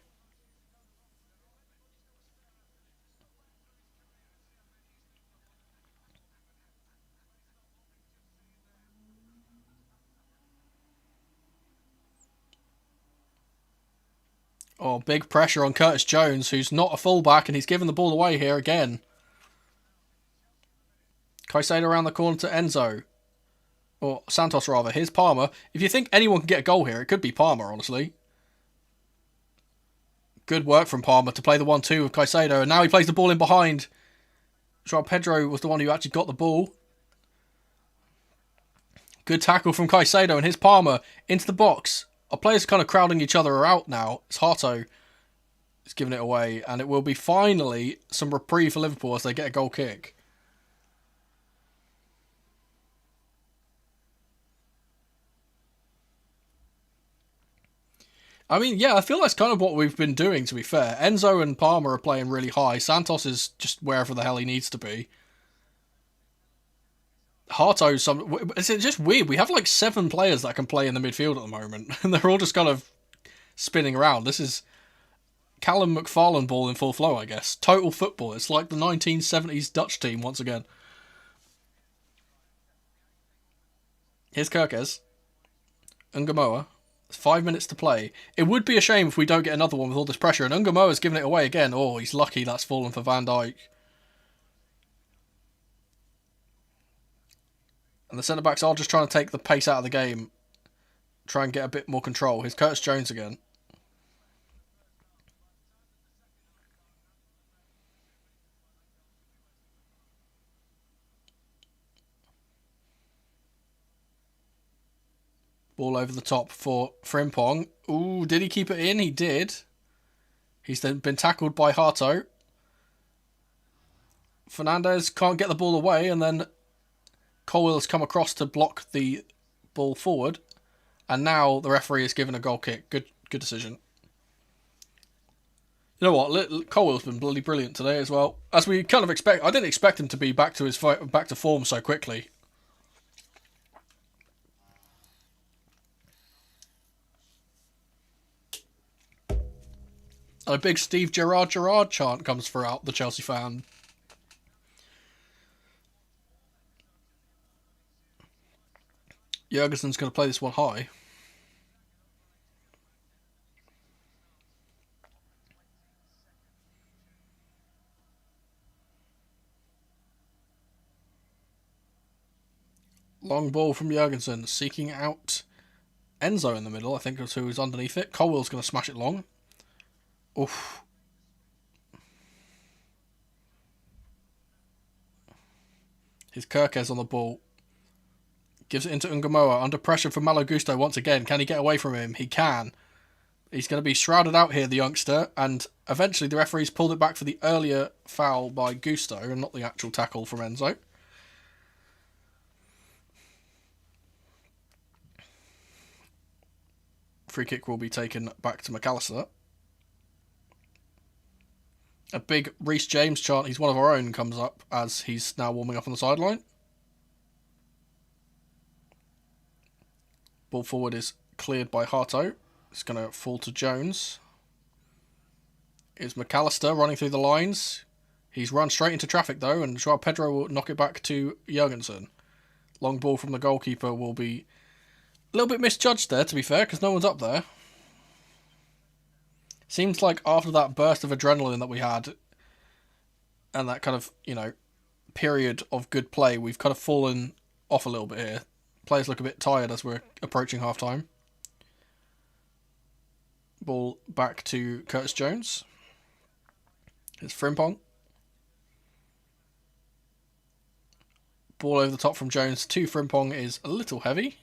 Oh, big pressure on Curtis Jones, who's not a fullback, and he's giving the ball away here again. Caicedo around the corner to Enzo. Or Santos, rather. Here's Palmer. If you think anyone can get a goal here, it could be Palmer, honestly. Good work from Palmer to play the 1-2 with Caicedo, and now he plays the ball in behind. João Pedro was the one who actually got the ball. Good tackle from Caicedo, and here's Palmer into the box. Our players are kind of crowding each other out now. It's Harto is giving it away, and it will be finally some reprieve for Liverpool as they get a goal kick. I mean, yeah, I feel that's kind of what we've been doing, to be fair. Enzo and Palmer are playing really high. Santos is just wherever the hell he needs to be. Harto, it's just weird. We have like 7 players that can play in the midfield at the moment, and they're all just kind of spinning around. This is Callum McFarlane ball in full flow, I guess. Total football. It's like the 1970s Dutch team once again. Here's Kirkes. Ungamoa. 5 minutes to play. It would be a shame if we don't get another one with all this pressure. And Ungamoa's giving it away again. Oh, he's lucky that's fallen for Van Dijk. And the centre-backs are just trying to take the pace out of the game. Try and get a bit more control. Here's Curtis Jones again. Ball over the top for Frimpong. Ooh, did he keep it in? He did. He's then been tackled by Harto. Fernandez can't get the ball away, and then Colwill has come across to block the ball forward. And now the referee is given a goal kick. Good decision. You know what? Colwill's been bloody brilliant today as well. As we kind of expect. I didn't expect him to be back to form so quickly. And a big Steve Gerrard chant comes throughout the Chelsea fan. Jurgensen's going to play this one high. Long ball from Jurgensen, seeking out Enzo in the middle, I think is who is underneath it. Colwill's going to smash it long. Oof. Here's Kirkes on the ball. Gives it into Ungamoa. Under pressure from Malo Gusto once again. Can he get away from him? He can. He's going to be shrouded out here, the youngster. And eventually the referees pulled it back for the earlier foul by Gusto and not the actual tackle from Enzo. Free kick will be taken back to McAllister. A big Reece James chant, he's one of our own, comes up as he's now warming up on the sideline. Ball forward is cleared by Harto. It's going to fall to Jones. It's McAllister running through the lines. He's run straight into traffic though, and João Pedro will knock it back to Jurgensen. Long ball from the goalkeeper will be a little bit misjudged there, to be fair, because no one's up there. Seems like after that burst of adrenaline that we had, and that kind of, period of good play, we've kind of fallen off a little bit here. Players look a bit tired as we're approaching half-time. Ball back to Curtis Jones. It's Frimpong. Ball over the top from Jones to Frimpong is a little heavy.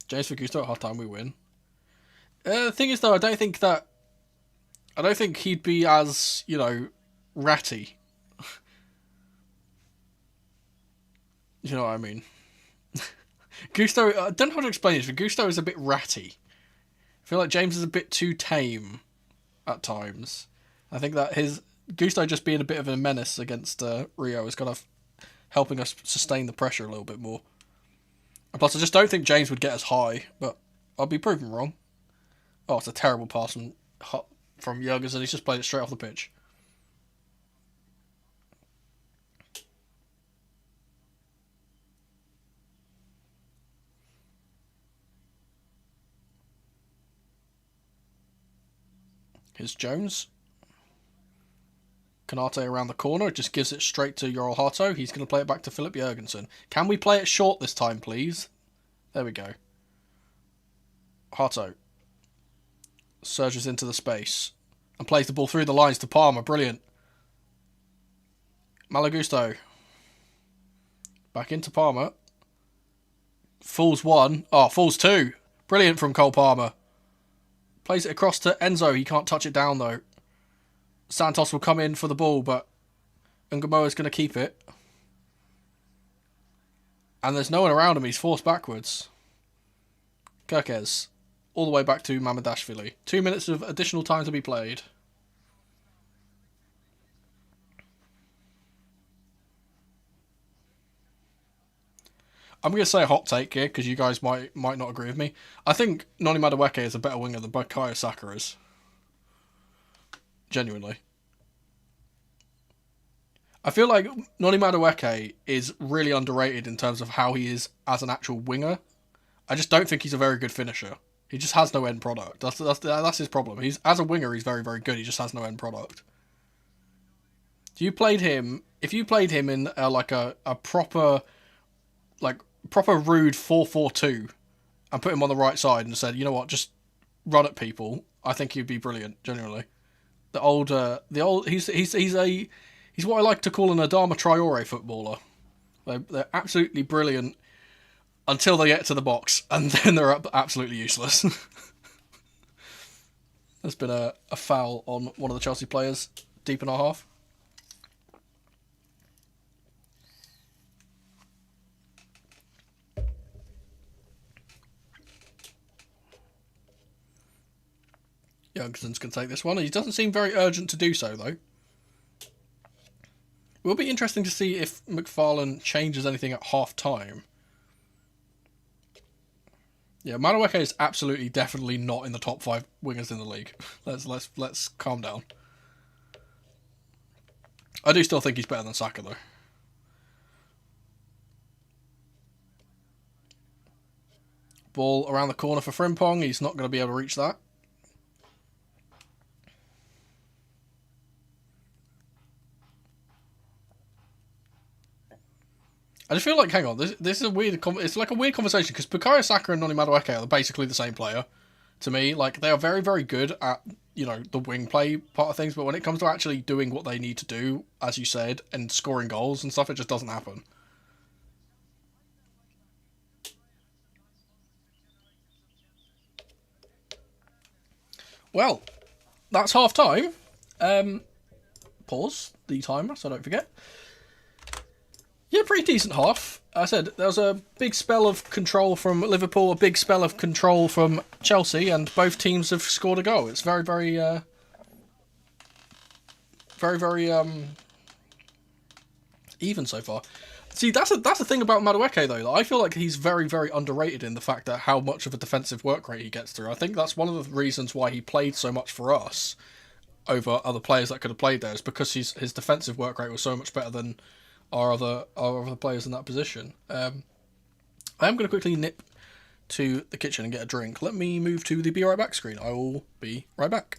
James for Gusto at half-time, we win. The thing is, though, I don't think he'd be as, ratty. You know what I mean? Gusto, I don't know how to explain this, but Gusto is a bit ratty. I feel like James is a bit too tame at times. I think that his Gusto just being a bit of a menace against Rio is kind of helping us sustain the pressure a little bit more. And plus, I just don't think James would get as high, but I'll be proven wrong. Oh, it's a terrible pass from Jurgensen. He's just played it straight off the pitch. Here's Jones. Konate around the corner, just gives it straight to Yoel Harto. He's going to play it back to Philip Jurgensen. Can we play it short this time, please? There we go. Harto surges into the space and plays the ball through the lines to Palmer. Brilliant. Malagusto. Back into Palmer. Falls one. Oh, falls two. Brilliant from Cole Palmer. Plays it across to Enzo. He can't touch it down, though. Santos will come in for the ball, but Ngumoa's going to keep it. And there's no one around him. He's forced backwards. Kirkez. All the way back to Mamardashvili. 2 minutes of additional time to be played. I'm going to say a hot take here, because you guys might not agree with me. I think Noni Madueke is a better winger than Bukayo Saka is. Genuinely. I feel like Noni Madueke is really underrated in terms of how he is as an actual winger. I just don't think he's a very good finisher. He just has no end product. That's his problem. As a winger, he's very, very good. He just has no end product. If you played him in like a proper rude 4-4-2 and put him on the right side and said, you know what, just run at people, I think he'd be brilliant. Genuinely, he's what I like to call an Adama Traore footballer. They're absolutely brilliant until they get to the box, and then they're absolutely useless. There's been a foul on one of the Chelsea players deep in our half. Youngstons can take this one. He doesn't seem very urgent to do so, though. It will be interesting to see if McFarlane changes anything at half-time. Yeah, Madueke is absolutely, definitely not in the top 5 wingers in the league. Let's calm down. I do still think he's better than Saka, though. Ball around the corner for Frimpong. He's not going to be able to reach that. I just feel like, hang on, this is a weird. It's like a weird conversation because Bukayo Saka and Noni Madueke are basically the same player. To me, like they are very, very good at the wing play part of things, but when it comes to actually doing what they need to do, as you said, and scoring goals and stuff, it just doesn't happen. Well, that's half time. Pause the timer so I don't forget. Yeah, pretty decent half. I said there was a big spell of control from Liverpool, a big spell of control from Chelsea, and both teams have scored a goal. It's very, very, even so far. See, that's the thing about Madueke though. I feel like he's very, very underrated in the fact that how much of a defensive work rate he gets through. I think that's one of the reasons why he played so much for us over other players that could have played there, is because his defensive work rate was so much better than our other players in that position. I am going to quickly nip to the kitchen and get a drink. Let me move to the Be Right Back screen. I will be right back.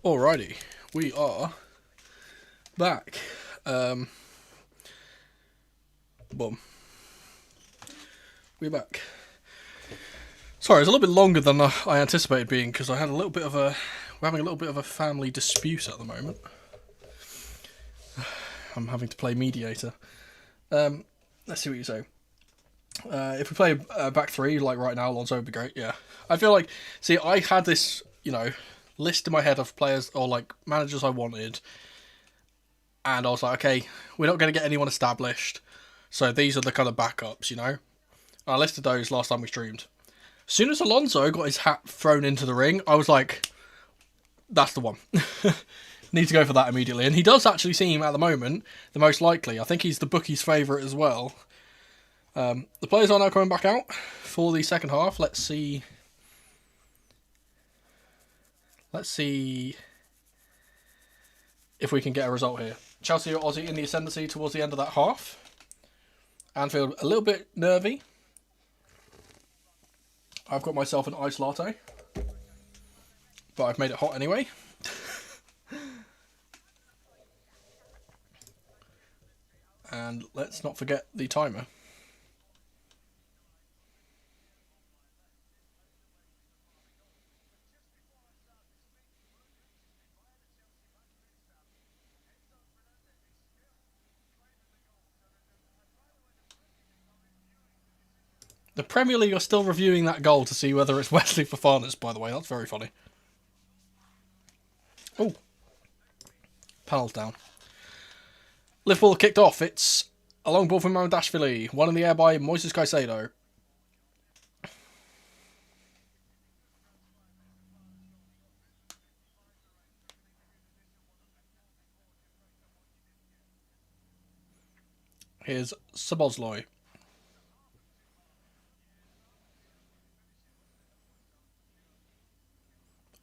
Alrighty, we are back. Boom. We're back. Sorry, it's a little bit longer than I anticipated being because I had a little bit of a. We're having a little bit of a family dispute at the moment. I'm having to play mediator. Let's see what you say. If we play back three, like right now, Alonso would be great. Yeah, I feel like. See, I had this, list in my head of players or like managers I wanted, and I was like, okay, we're not going to get anyone established, so these are the kind of backups, And I listed those last time we streamed. As soon as Alonso got his hat thrown into the ring, I was like, that's the one. Need to go for that immediately. And he does actually seem, at the moment, the most likely. I think he's the bookie's favourite as well. The players are now coming back out for the second half. Let's see if we can get a result here. Chelsea or Aussie in the ascendancy towards the end of that half. Anfield a little bit nervy. I've got myself an iced latte, but I've made it hot anyway. And let's not forget the timer. The Premier League are still reviewing that goal to see whether it's Wesley Fofana's, by the way. That's very funny. Oh. Panels down. Liverpool kicked off. It's a long ball from Mamardashvili. One in the air by Moises Caicedo. Here's Sabozloi.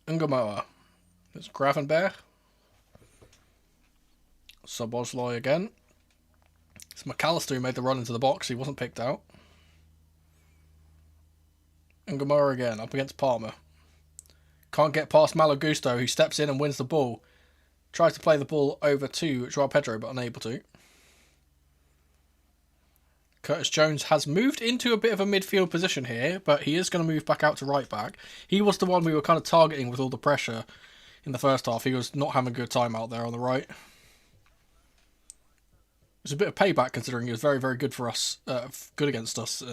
Ungamoa. There's Gravenberg. Sabozloi again. It's McAllister who made the run into the box. He wasn't picked out. Ungamoa again, up against Palmer. Can't get past Malagusto, who steps in and wins the ball. Tries to play the ball over to Joao Pedro, but unable to. Curtis Jones has moved into a bit of a midfield position here, but he is going to move back out to right back. He was the one we were kind of targeting with all the pressure in the first half. He was not having a good time out there on the right. It's a bit of payback considering he was very, very good for us, good against us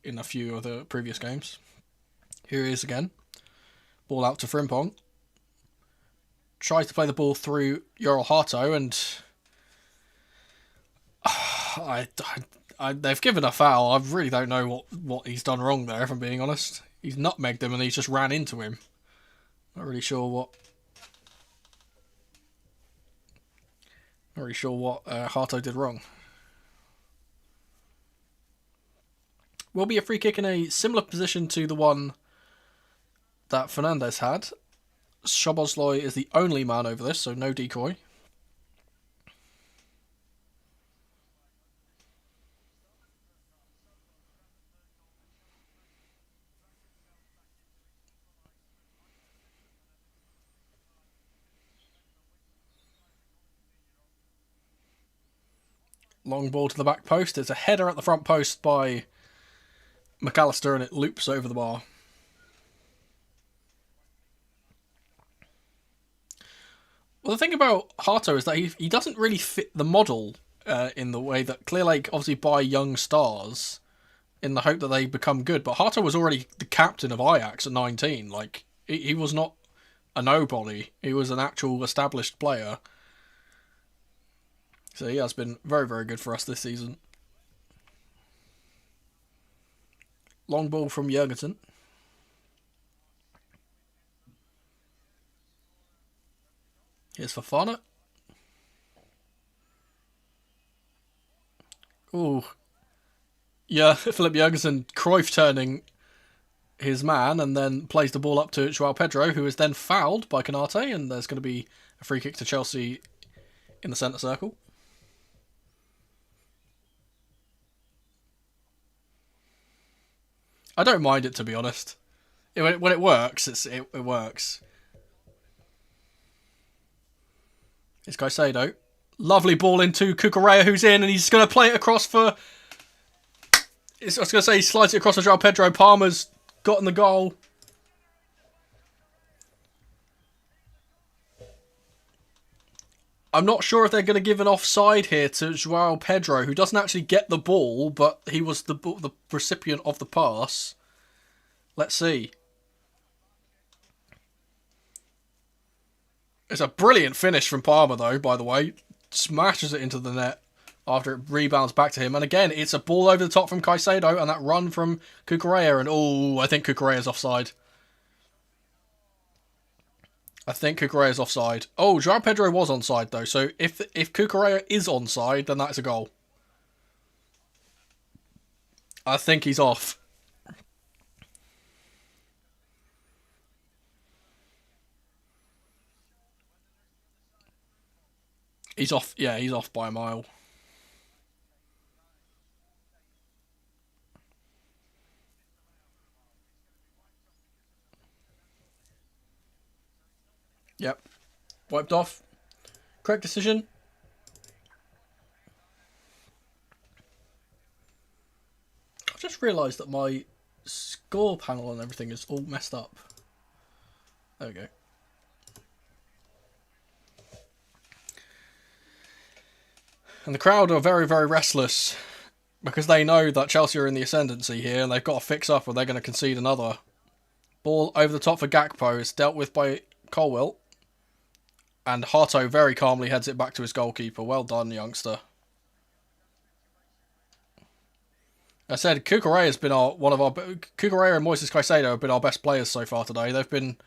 in a few of the previous games. Here he is again. Ball out to Frimpong. Tries to play the ball through Yoel Hato, and they've given a foul. I really don't know what he's done wrong there, if I'm being honest. He's nutmegged him and he's just ran into him. Not really sure what Hato did wrong. Will be a free kick in a similar position to the one that Fernandes had. Szoboszlai is the only man over this, so no decoy. Long ball to the back post. It's a header at the front post by McAllister and it loops over the bar. Well, the thing about Hato is that he doesn't really fit the model in the way that Clear Lake obviously buy young stars in the hope that they become good. But Hato was already the captain of Ajax at 19. Like, he was not a nobody. He was an actual established player. So he has been very, very good for us this season. Long ball from Jurgensen. Here's Fofana. Ooh. Yeah, Philip Jurgensen Cruyff turning his man and then plays the ball up to Joao Pedro, who is then fouled by Canate, and there's going to be a free kick to Chelsea in the centre circle. I don't mind it, to be honest. When it works, it works. It's Caicedo. Lovely ball into Cucurella, who's in, and he's going to play it across for... I was going to say he slides it across to João Pedro. Palmer's gotten the goal. I'm not sure if they're going to give an offside here to João Pedro, who doesn't actually get the ball, but he was the recipient of the pass. Let's see. It's a brilliant finish from Palmer, though, by the way. Smashes it into the net after it rebounds back to him. And again, it's a ball over the top from Caicedo, and that run from Cucurella. And I think Cucurella's offside. I think Cucurella's offside. Oh, João Pedro was onside, though. So if Cucurella is onside, then that's a goal. I think he's off. He's off. Yeah, he's off by a mile. Yep. Wiped off. Correct decision. I've just realised that my score panel and everything is all messed up. There we go. And the crowd are very, very restless because they know that Chelsea are in the ascendancy here and they've got to fix up or they're going to concede another. Ball over the top for Gakpo. It's dealt with by Colwill. And Harto very calmly heads it back to his goalkeeper. Well done, youngster. I said Cucurella has been Cucurella and Moises Caicedo have been our best players so far today. They've been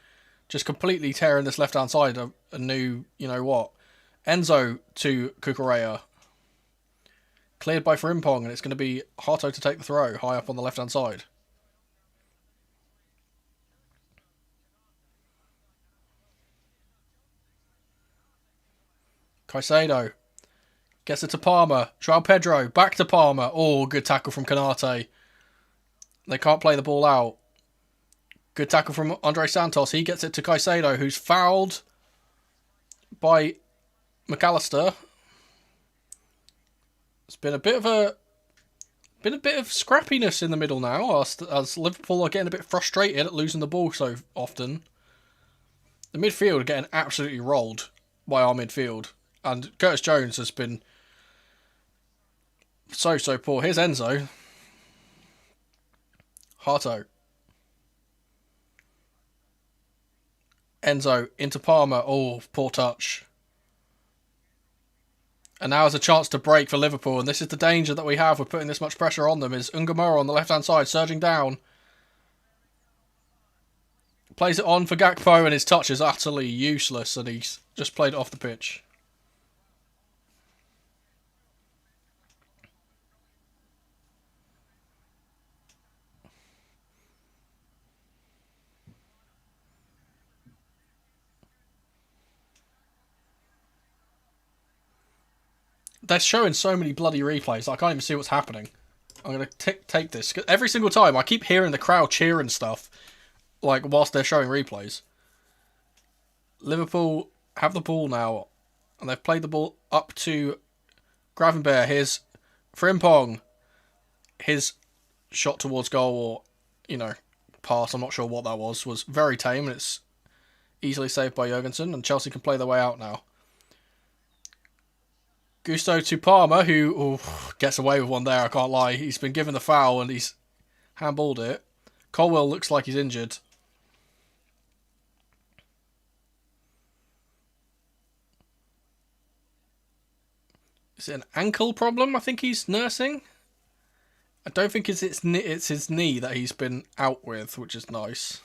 just completely tearing this left-hand side a new, you know what. Enzo to Cucurella. Cleared by Frimpong, and it's going to be Harto to take the throw, high up on the left-hand side. Caicedo gets it to Palmer. João Pedro, back to Palmer. Oh, good tackle from Canate. They can't play the ball out. Good tackle from Andre Santos. He gets it to Caicedo, who's fouled by McAllister. It's been a bit of scrappiness in the middle now, as Liverpool are getting a bit frustrated at losing the ball so often. The midfield are getting absolutely rolled by our midfield, and Curtis Jones has been so poor. Here's Enzo. Harto. Enzo into Palmer. Oh, poor touch. And now is a chance to break for Liverpool, and this is the danger that we have with putting this much pressure on them, is Ungamora on the left-hand side, surging down. Plays it on for Gakpo, and his touch is utterly useless, and he's just played it off the pitch. They're showing so many bloody replays, I can't even see what's happening. I'm going to take this. Every single time, I keep hearing the crowd cheering stuff, like, whilst they're showing replays. Liverpool have the ball now, and they've played the ball up to Gravenberch. Here's Frimpong. His shot towards goal, or, you know, pass, I'm not sure what that was very tame, and it's easily saved by Jurgensen, and Chelsea can play their way out now. Gusto to Palmer, who gets away with one there, I can't lie. He's been given the foul and he's handballed it. Colwill looks like he's injured. Is it an ankle problem I think he's nursing? I don't think it's his knee that he's been out with, which is nice.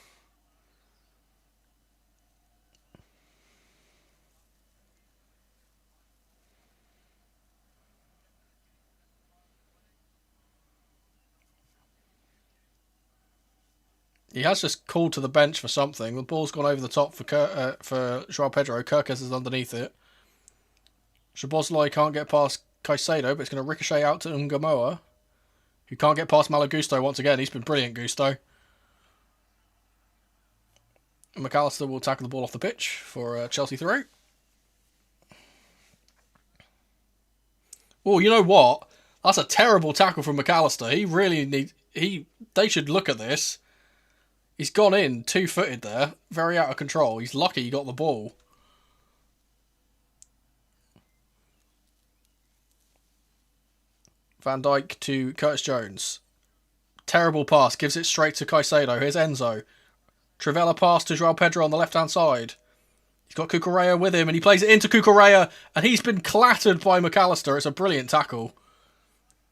He has just called to the bench for something. The ball's gone over the top for João Pedro. Kirkes is underneath it. Szoboszlai can't get past Caicedo, but it's going to ricochet out to Ungamoa, who can't get past Malo Gusto once again. He's been brilliant, Gusto. And McAllister will tackle the ball off the pitch for Chelsea through. Oh, you know what? That's a terrible tackle from McAllister. He really needs... They should look at this. He's gone in two-footed there. Very out of control. He's lucky he got the ball. Van Dijk to Curtis Jones. Terrible pass. Gives it straight to Caicedo. Here's Enzo. Trivela pass to João Pedro on the left-hand side. He's got Cucurella with him, and he plays it into Cucurella, and he's been clattered by McAllister. It's a brilliant tackle.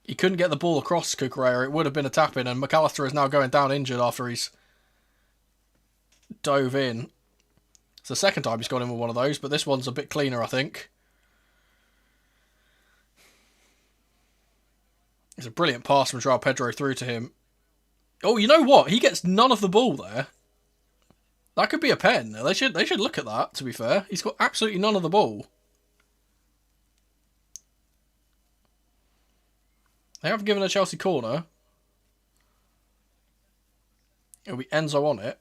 He couldn't get the ball across Cucurella. It would have been a tap-in, and McAllister is now going down injured after he's dove in. It's the second time he's gone in with one of those, but this one's a bit cleaner, I think. It's a brilliant pass from João Pedro through to him. Oh, you know what? He gets none of the ball there. That could be a pen. They should look at that, to be fair. He's got absolutely none of the ball. They have given a Chelsea corner. It'll be Enzo on it.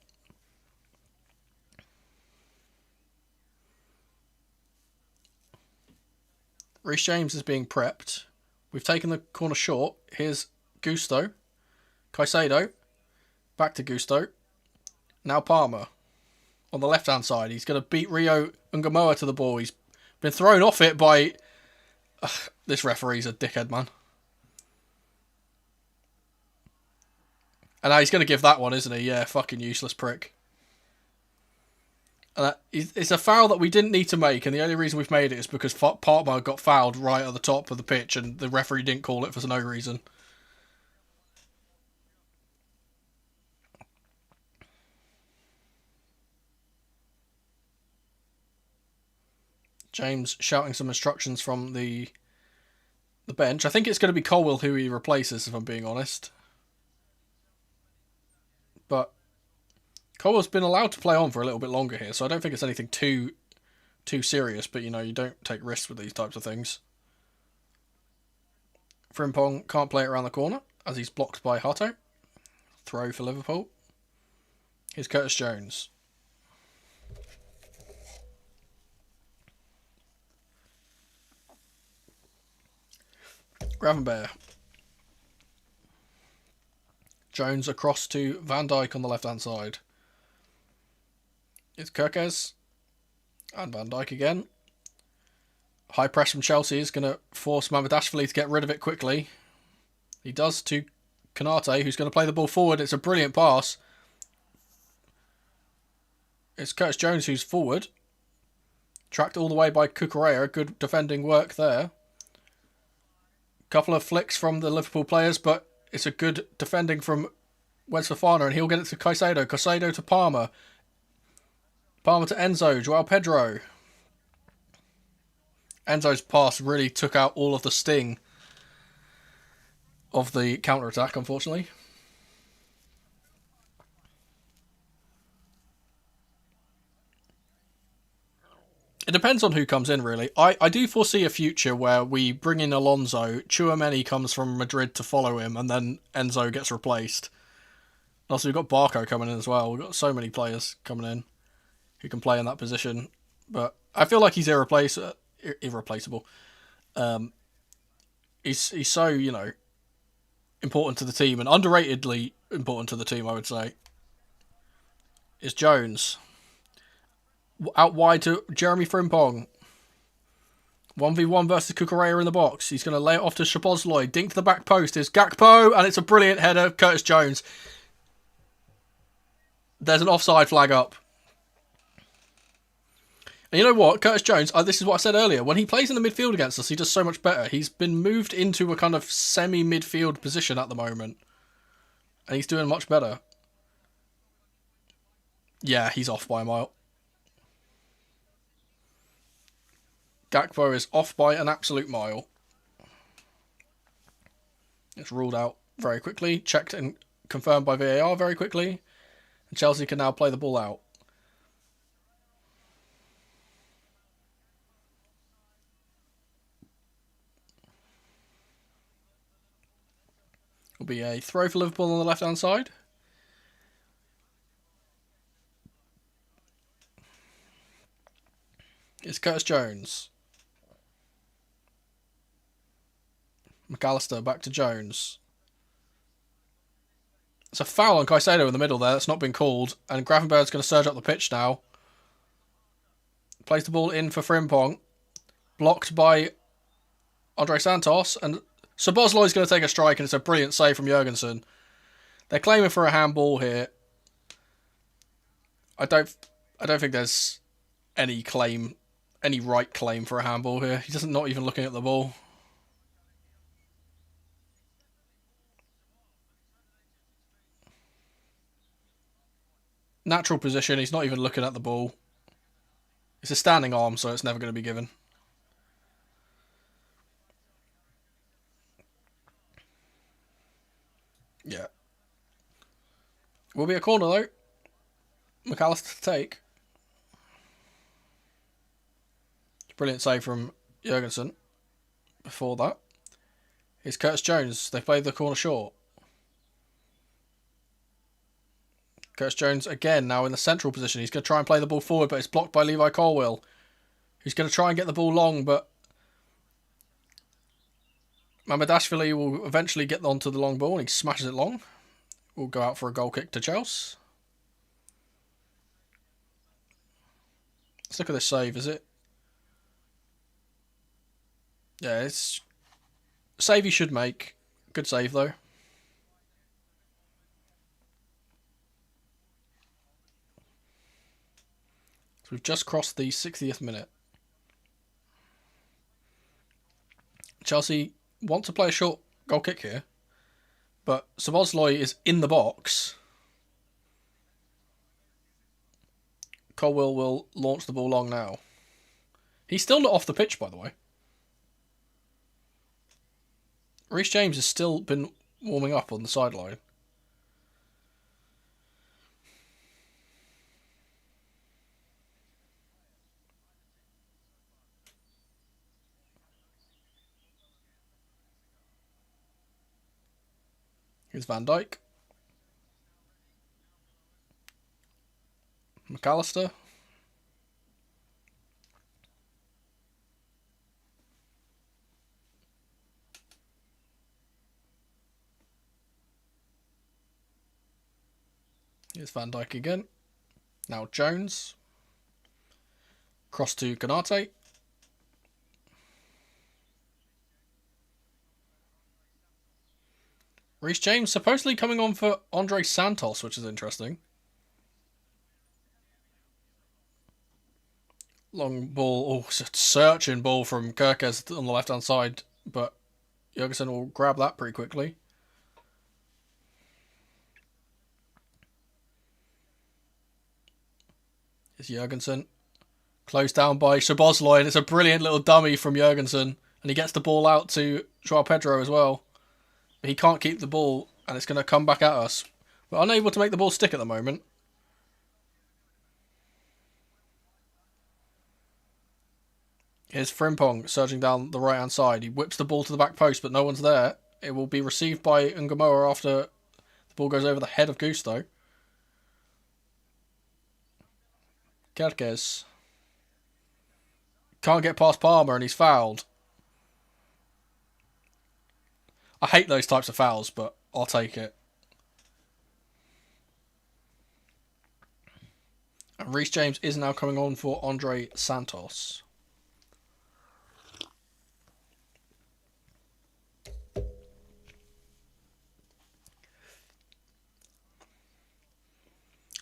Reece James is being prepped. We've taken the corner short. Here's Gusto. Caicedo. Back to Gusto. Now Palmer. On the left-hand side. He's going to beat Rio Ungamoa to the ball. He's been thrown off it by... this referee's a dickhead, man. And now he's going to give that one, isn't he? Yeah, fucking useless prick. And it's a foul that we didn't need to make, and the only reason we've made it is because Palmer got fouled right at the top of the pitch, and the referee didn't call it for no reason. James shouting some instructions from the bench. I think it's going to be Colwill who he replaces, if I'm being honest. But Colwill's been allowed to play on for a little bit longer here, so I don't think it's anything too serious, but, you know, you don't take risks with these types of things. Frimpong can't play it around the corner, as he's blocked by Hato. Throw for Liverpool. Here's Curtis Jones. Gravenberch. Jones across to Van Dijk on the left-hand side. It's Kirkes. And Van Dijk again. High press from Chelsea is going to force Mamardashvili to get rid of it quickly. He does to Konate, who's going to play the ball forward. It's a brilliant pass. It's Curtis Jones who's forward. Tracked all the way by Cucurella. Good defending work there. Couple of flicks from the Liverpool players, but it's a good defending from Wes Fofana, and he'll get it to Caicedo. Caicedo to Palmer. Palmer to Enzo. João Pedro. Enzo's pass really took out all of the sting of the counter-attack, unfortunately. It depends on who comes in, really. I do foresee a future where we bring in Alonso, Tchouaméni comes from Madrid to follow him, and then Enzo gets replaced. Also, we've got Barco coming in as well. We've got so many players coming in who can play in that position. But I feel like he's irreplaceable. He's so, you know, important to the team, and underratedly important to the team, I would say. It's Jones. Out wide to Jeremy Frimpong. 1v1 versus Cucurella in the box. He's going to lay it off to Szoboszlai. Dink to the back post is Gakpo, and it's a brilliant header. Curtis Jones. There's an offside flag up. And you know what? Curtis Jones, this is what I said earlier. When he plays in the midfield against us, he does so much better. He's been moved into a kind of semi-midfield position at the moment. And he's doing much better. Yeah, he's off by a mile. Gakpo is off by an absolute mile. It's ruled out very quickly. Checked and confirmed by VAR very quickly. And Chelsea can now play the ball out. Will be a throw for Liverpool on the left-hand side. It's Curtis Jones. McAllister back to Jones. It's a foul on Caicedo in the middle there. That's not been called. And Gravenberg's going to surge up the pitch now. Plays the ball in for Frimpong. Blocked by Andre Santos. And Szoboszlai's going to take a strike, and it's a brilliant save from Jurgensen. They're claiming for a handball here. I don't think there's any right claim for a handball here. He's just not even looking at the ball. Natural position, he's not even looking at the ball. It's a standing arm, so it's never going to be given. Yeah. Will be a corner though. McAllister to take. Brilliant save from Jurgensen. Before that, here's Curtis Jones. They played the corner short. Curtis Jones again now in the central position. He's going to try and play the ball forward, but it's blocked by Levi Colwill. He's going to try and get the ball long, but Mamardashvili will eventually get onto the long ball and he smashes it long. Will go out for a goal kick to Chelsea. Let's look at this save, is it? Yeah, it's a save he should make. Good save though. So we've just crossed the 60th minute. Chelsea want to play a short goal kick here, but Szoboszlai is in the box. Colwill will launch the ball long now. He's still not off the pitch, by the way. Reece James has still been warming up on the sideline. Here's Van Dijk. McAllister. Here's Van Dijk again. Now Jones. Cross to Konate. Reece James supposedly coming on for Andre Santos, which is interesting. Long ball, searching ball from Kerkez on the left-hand side, but Jurgensen will grab that pretty quickly. Here's Jurgensen. Closed down by Szoboszlai, and it's a brilliant little dummy from Jurgensen, and he gets the ball out to Joao Pedro as well. He can't keep the ball, and it's going to come back at us. We're unable to make the ball stick at the moment. Here's Frimpong surging down the right-hand side. He whips the ball to the back post, but no one's there. It will be received by Ngamoa after the ball goes over the head of Gusto. Kerkez. Can't get past Palmer, and he's fouled. I hate those types of fouls, but I'll take it. And Reece James is now coming on for Andre Santos.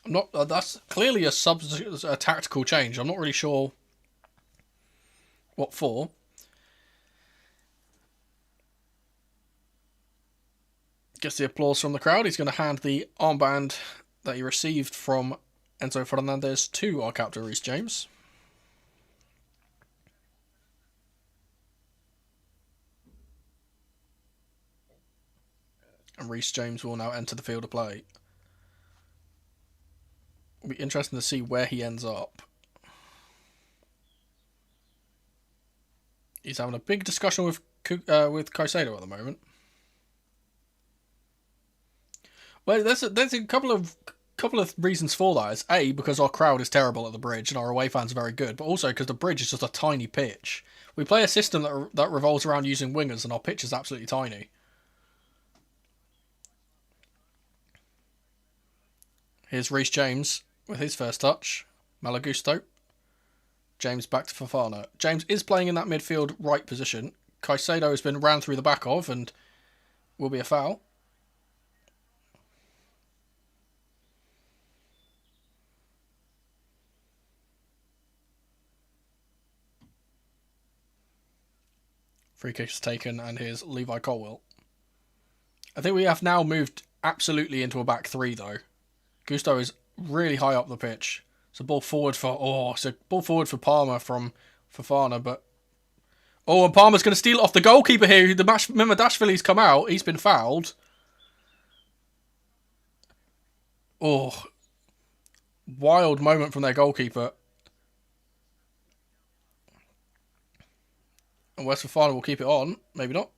I'm not. That's clearly a tactical change. I'm not really sure what for. Gets the applause from the crowd. He's going to hand the armband that he received from Enzo Fernandez to our captain, Reece James. And Reece James will now enter the field of play. It'll be interesting to see where he ends up. He's having a big discussion with Caicedo at the moment. Well, there's a couple of reasons for that. It's A, because our crowd is terrible at the bridge and our away fans are very good, but also because the bridge is just a tiny pitch. We play a system that revolves around using wingers, and our pitch is absolutely tiny. Here's Reece James with his first touch. Malagusto. James back to Fofana. James is playing in that midfield right position. Caicedo has been ran through the back of and will be a foul. Free kick is taken, and here's Levi Colwill. I think we have now moved absolutely into a back three, though. Gusto is really high up the pitch. It's a ball forward for Palmer from Fofana, but and Palmer's going to steal it off the goalkeeper here. Remember, Dashvili's come out. He's been fouled. Wild moment from their goalkeeper. And West Fofana will keep it on. Maybe not.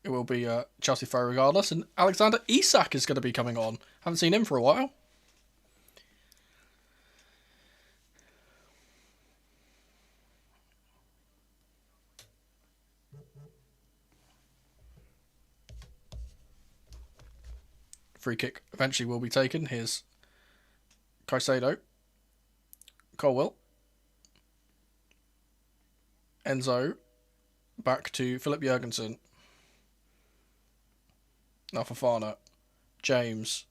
It will be Chelsea throw regardless. And Alexander Isak is going to be coming on. Haven't seen him for a while. Free kick eventually will be taken. Here's Caicedo. Colwill. Enzo. Back to Philip Jurgensen. Now Fofana. James.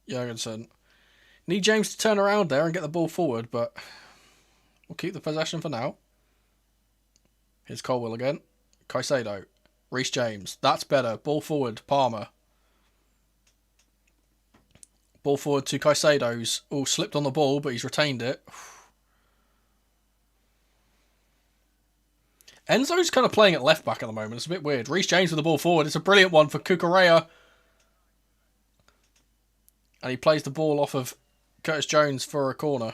Jurgensen. Need James to turn around there and get the ball forward, but we'll keep the possession for now. Here's Colwill again. Caicedo. Reece James. That's better. Ball forward. Palmer. Ball forward to Caicedo, who's all slipped on the ball, but he's retained it. Enzo's kind of playing at left back at the moment. It's a bit weird. Reece James with the ball forward. It's a brilliant one for Cucurella. And he plays the ball off of Curtis Jones for a corner.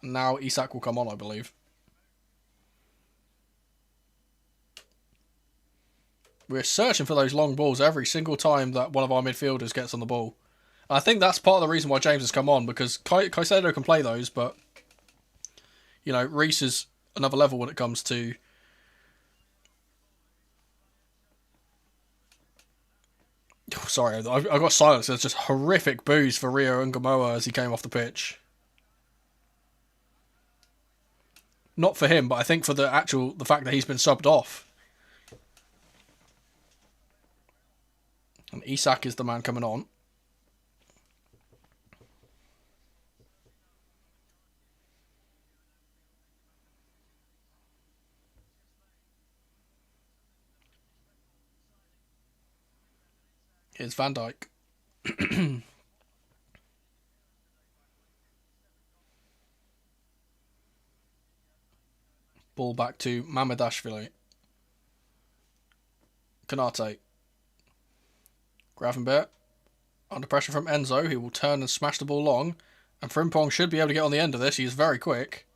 And now Isak will come on, I believe. We're searching for those long balls every single time that one of our midfielders gets on the ball. And I think that's part of the reason why James has come on, because Caicedo can play those, but Reece is another level when it comes to sorry, I got silence. There's just horrific boos for Rio Ngamoa as he came off the pitch. Not for him, but I think for the fact that he's been subbed off. And Isak is the man coming on. Here's Van Dijk. Ball back to Mamardashvili. Konate. Gravenberch. Under pressure from Enzo, who will turn and smash the ball long. And Frimpong should be able to get on the end of this. He is very quick.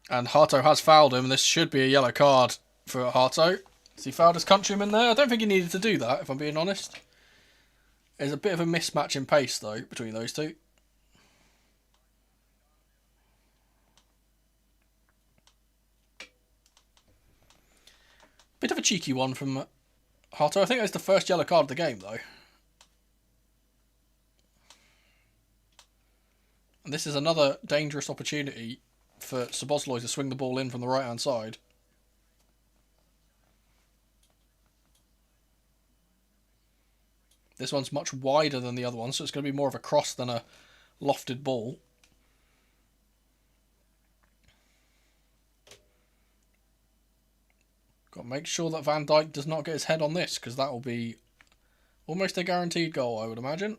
And Hato has fouled him. This should be a yellow card for Hato. Has he fouled his countryman there? I don't think he needed to do that, if I'm being honest. There's a bit of a mismatch in pace, though, between those two. Bit of a cheeky one from Hato. I think that's the first yellow card of the game, though. And this is another dangerous opportunity for Szoboszlai to swing the ball in from the right-hand side. This one's much wider than the other one, so it's going to be more of a cross than a lofted ball. Got to make sure that Van Dijk does not get his head on this, because that will be almost a guaranteed goal, I would imagine.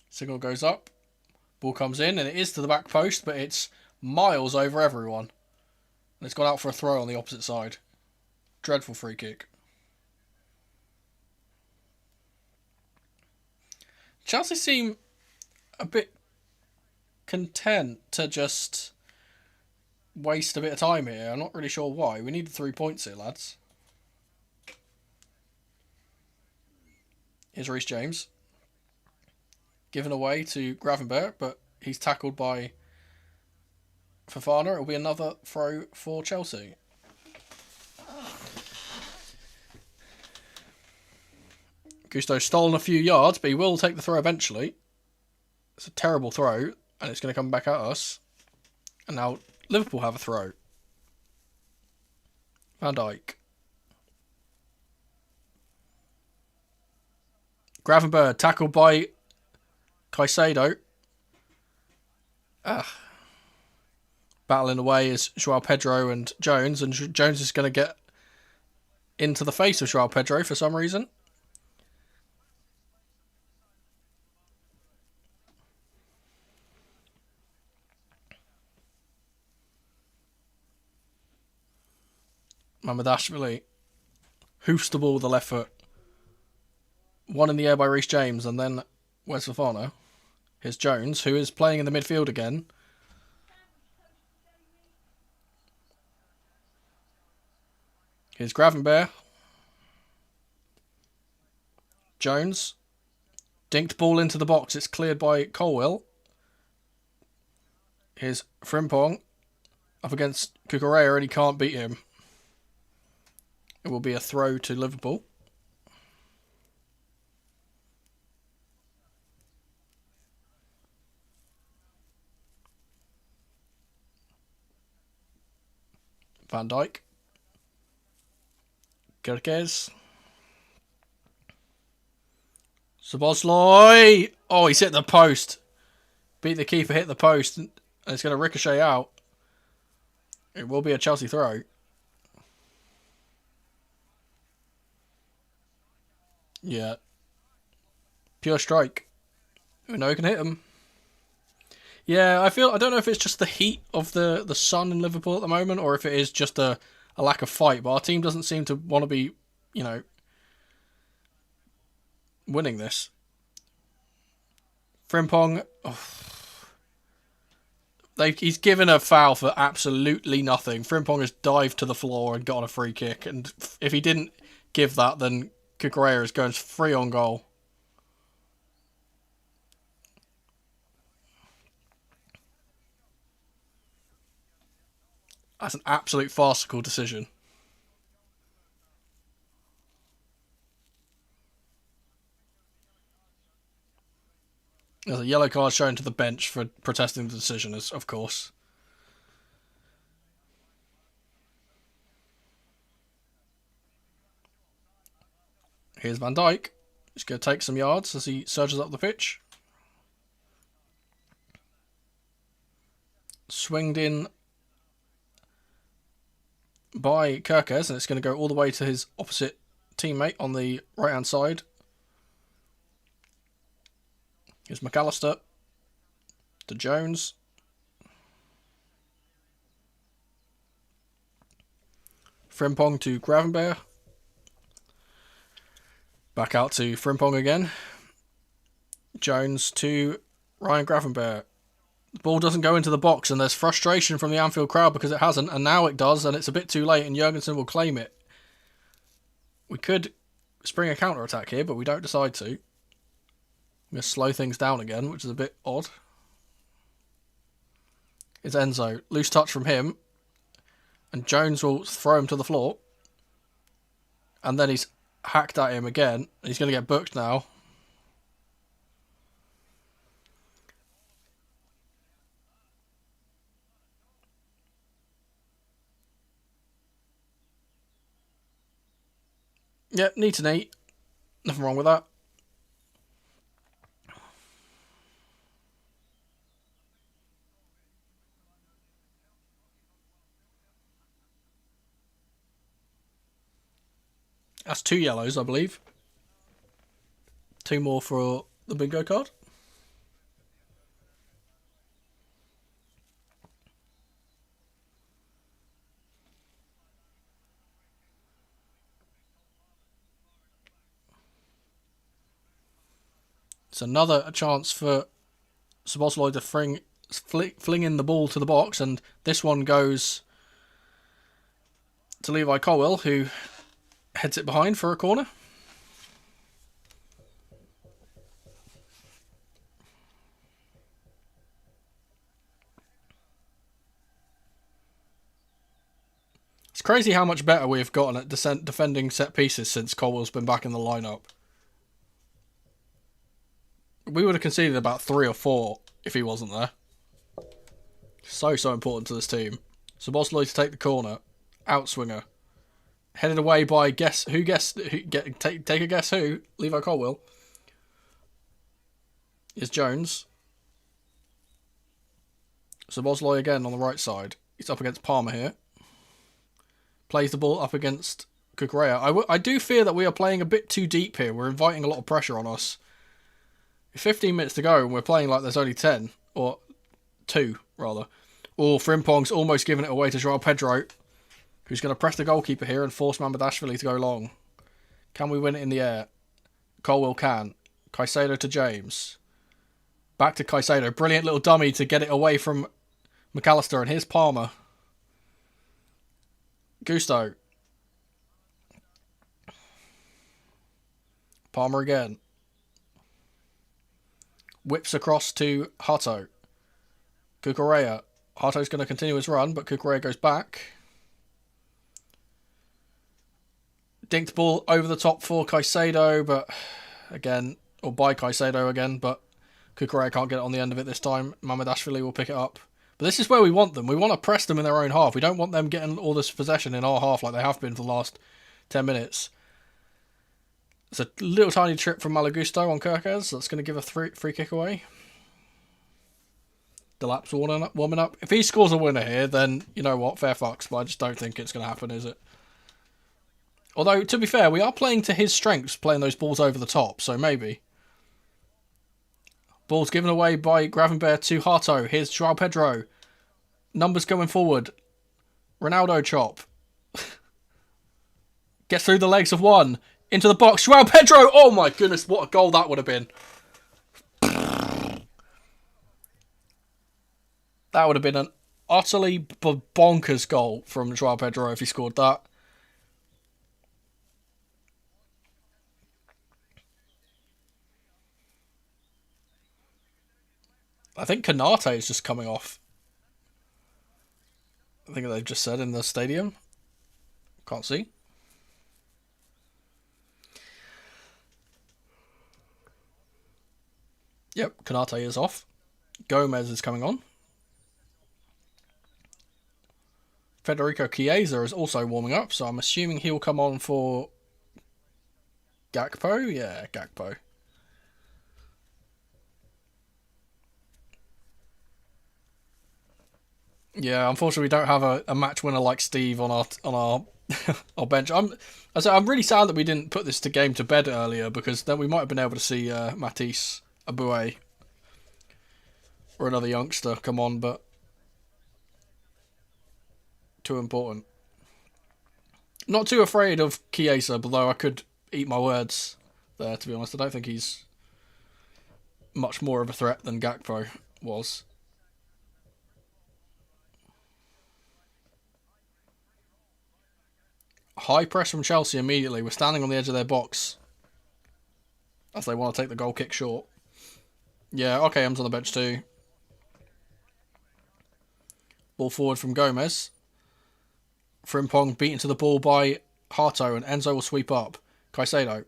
Signal goes up. Ball comes in, and it is to the back post, but it's miles over everyone. And it's gone out for a throw on the opposite side. Dreadful free kick. Chelsea seem a bit content to just waste a bit of time here. I'm not really sure why. We need the 3 points here, lads. Here's Reece James. given away to Gravenberch, but he's tackled by Fofana. It'll be another throw for Chelsea. Gusto's stolen a few yards, but he will take the throw eventually. It's a terrible throw, and it's going to come back at us. And now Liverpool have a throw. Van Dijk. Gravenberch tackled by Caicedo. Battling away is Joao Pedro and Jones is going to get into the face of Joao Pedro for some reason. Mamardashvili hoofs the ball with the left foot. One in the air by Reece James, and then where's Fofana? Here's Jones, who is playing in the midfield again. Here's Gravenberch. Jones. Dinked ball into the box. It's cleared by Colwill. Here's Frimpong up against Cucurella, and he can't beat him. It will be a throw to Liverpool. Van Dijk. Gerkes. Szoboszlai. Oh, he's hit the post. Beat the keeper, hit the post, and it's going to ricochet out. It will be a Chelsea throw. Yeah. Pure strike. No, he can hit him. Yeah, I don't know if it's just the heat of the sun in Liverpool at the moment, or if it is just a lack of fight, but our team doesn't seem to want to be, winning this. Frimpong, he's given a foul for absolutely nothing. Frimpong has dived to the floor and got a free kick, and if he didn't give that, then Cucurella is going free on goal. That's an absolute farcical decision. There's a yellow card shown to the bench for protesting the decision, of course. Here's Van Dijk. He's going to take some yards as he surges up the pitch. Swinged in by Kerkez, and it's going to go all the way to his opposite teammate on the right-hand side. Here's McAllister to Jones. Frimpong to Gravenberch. Back out to Frimpong again. Jones to Ryan Gravenberch. The ball doesn't go into the box, and there's frustration from the Anfield crowd because it hasn't, and now it does, and it's a bit too late, and Jurgensen will claim it. We could spring a counter-attack here, but we don't decide to. I'm going to slow things down again, which is a bit odd. It's Enzo. Loose touch from him, and Jones will throw him to the floor. And then he's hacked at him again. He's going to get booked now. Yep, knee to knee. Nothing wrong with that. That's 2 yellows, I believe. 2 more for the bingo card. It's another chance for Szoboszlai to fling in the ball to the box, and this one goes to Levi Colwill, who heads it behind for a corner. crazy how much better we've gotten at defending set pieces since Colwell's been back in the lineup. We would have conceded about 3 or 4 if he wasn't there. So important to this team. Substitutions to take the corner. Outswinger. Headed away by take a guess who? Levi Colwill. Is Jones. Substitutions again on the right side. He's up against Palmer here. Plays the ball up against Cucurella. I do fear that we are playing a bit too deep here. We're inviting a lot of pressure on us. 15 minutes to go and we're playing like there's only 10. Or 2, rather. Oh, Frimpong's almost giving it away to João Pedro, who's going to press the goalkeeper here and force Mamardashvili to go long. Can we win it in the air? Colwill can. Caicedo to James. Back to Caicedo. Brilliant little dummy to get it away from McAllister. And here's Palmer. Gusto. Palmer again. Whips across to Hato. Cucurella. Hato's going to continue his run, but Cucurella goes back. Dinked ball over the top for Caicedo, but again, or by Caicedo again, but Cucurella can't get it on the end of it this time. Mamardashvili will pick it up. But this is where we want them. We want to press them in their own half. We don't want them getting all this possession in our half like they have been for the last 10 minutes. It's a little tiny trip from Malagusto on Kirkez. That's going to give a free kick away. Delap's warming up. If he scores a winner here, then you know what, fair fucks. But I just don't think it's going to happen, is it? Although, to be fair, we are playing to his strengths, playing those balls over the top, so maybe. Ball's given away by Gravenberg to Hato. Here's João Pedro. Numbers going forward. Ronaldo chop. Gets through the legs of one. Into the box. João Pedro! Oh my goodness, what a goal that would have been. That would have been an utterly bonkers goal from João Pedro if he scored that. I think Kanate is just coming off. I think they've just said in the stadium. Can't see. Yep, Kanate is off. Gomez is coming on. Federico Chiesa is also warming up, so I'm assuming he'll come on for Gakpo. Yeah, Gakpo. Yeah, unfortunately, we don't have a match winner like Steve on our our bench. I'm really sad that we didn't put this game to bed earlier, because then we might have been able to see Matisse Aboué or another youngster come on, but too important. Not too afraid of Chiesa, although I could eat my words there, to be honest. I don't think he's much more of a threat than Gakpo was. High press from Chelsea immediately. We're standing on the edge of their box as they want to take the goal kick short. Yeah, Okayem's on the bench too. Ball forward from Gomez. Frimpong beaten to the ball by Hato, and Enzo will sweep up. Caicedo.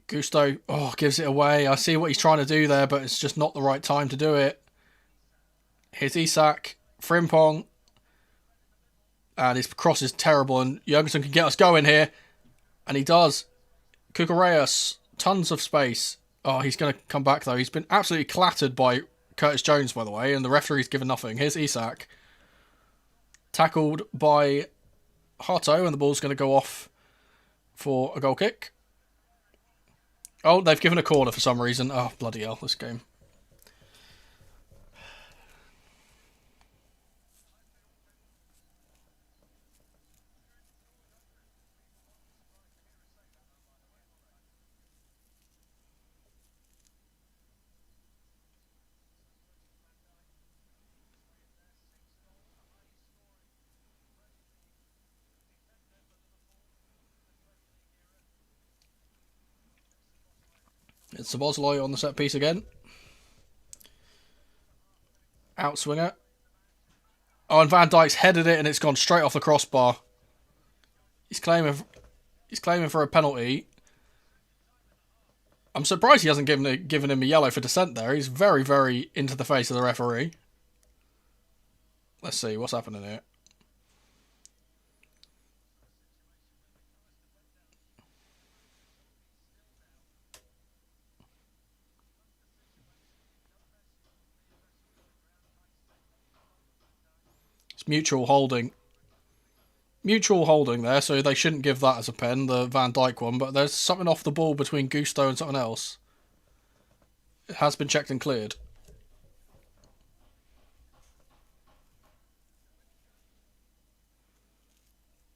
Gusto, gives it away. I see what he's trying to do there, but it's just not the right time to do it. Here's Isak. Frimpong. And his cross is terrible, and Jurgensen can get us going here. And he does. Cucurella, tons of space. Oh, he's going to come back, though. He's been absolutely clattered by Curtis Jones, by the way, and the referee's given nothing. Here's Isak. Tackled by Hato, and the ball's going to go off for a goal kick. Oh, they've given a corner for some reason. Oh, bloody hell, this game. It's Subozloi on the set piece again. Outswinger. Oh, and Van Dijk's headed it and it's gone straight off the crossbar. He's claiming for a penalty. I'm surprised he hasn't given him a yellow for dissent there. He's very, very into the face of the referee. Let's see what's happening here. It's mutual holding. Mutual holding there, so they shouldn't give that as a pen, the Van Dijk one, but there's something off the ball between Gusto and something else. It has been checked and cleared.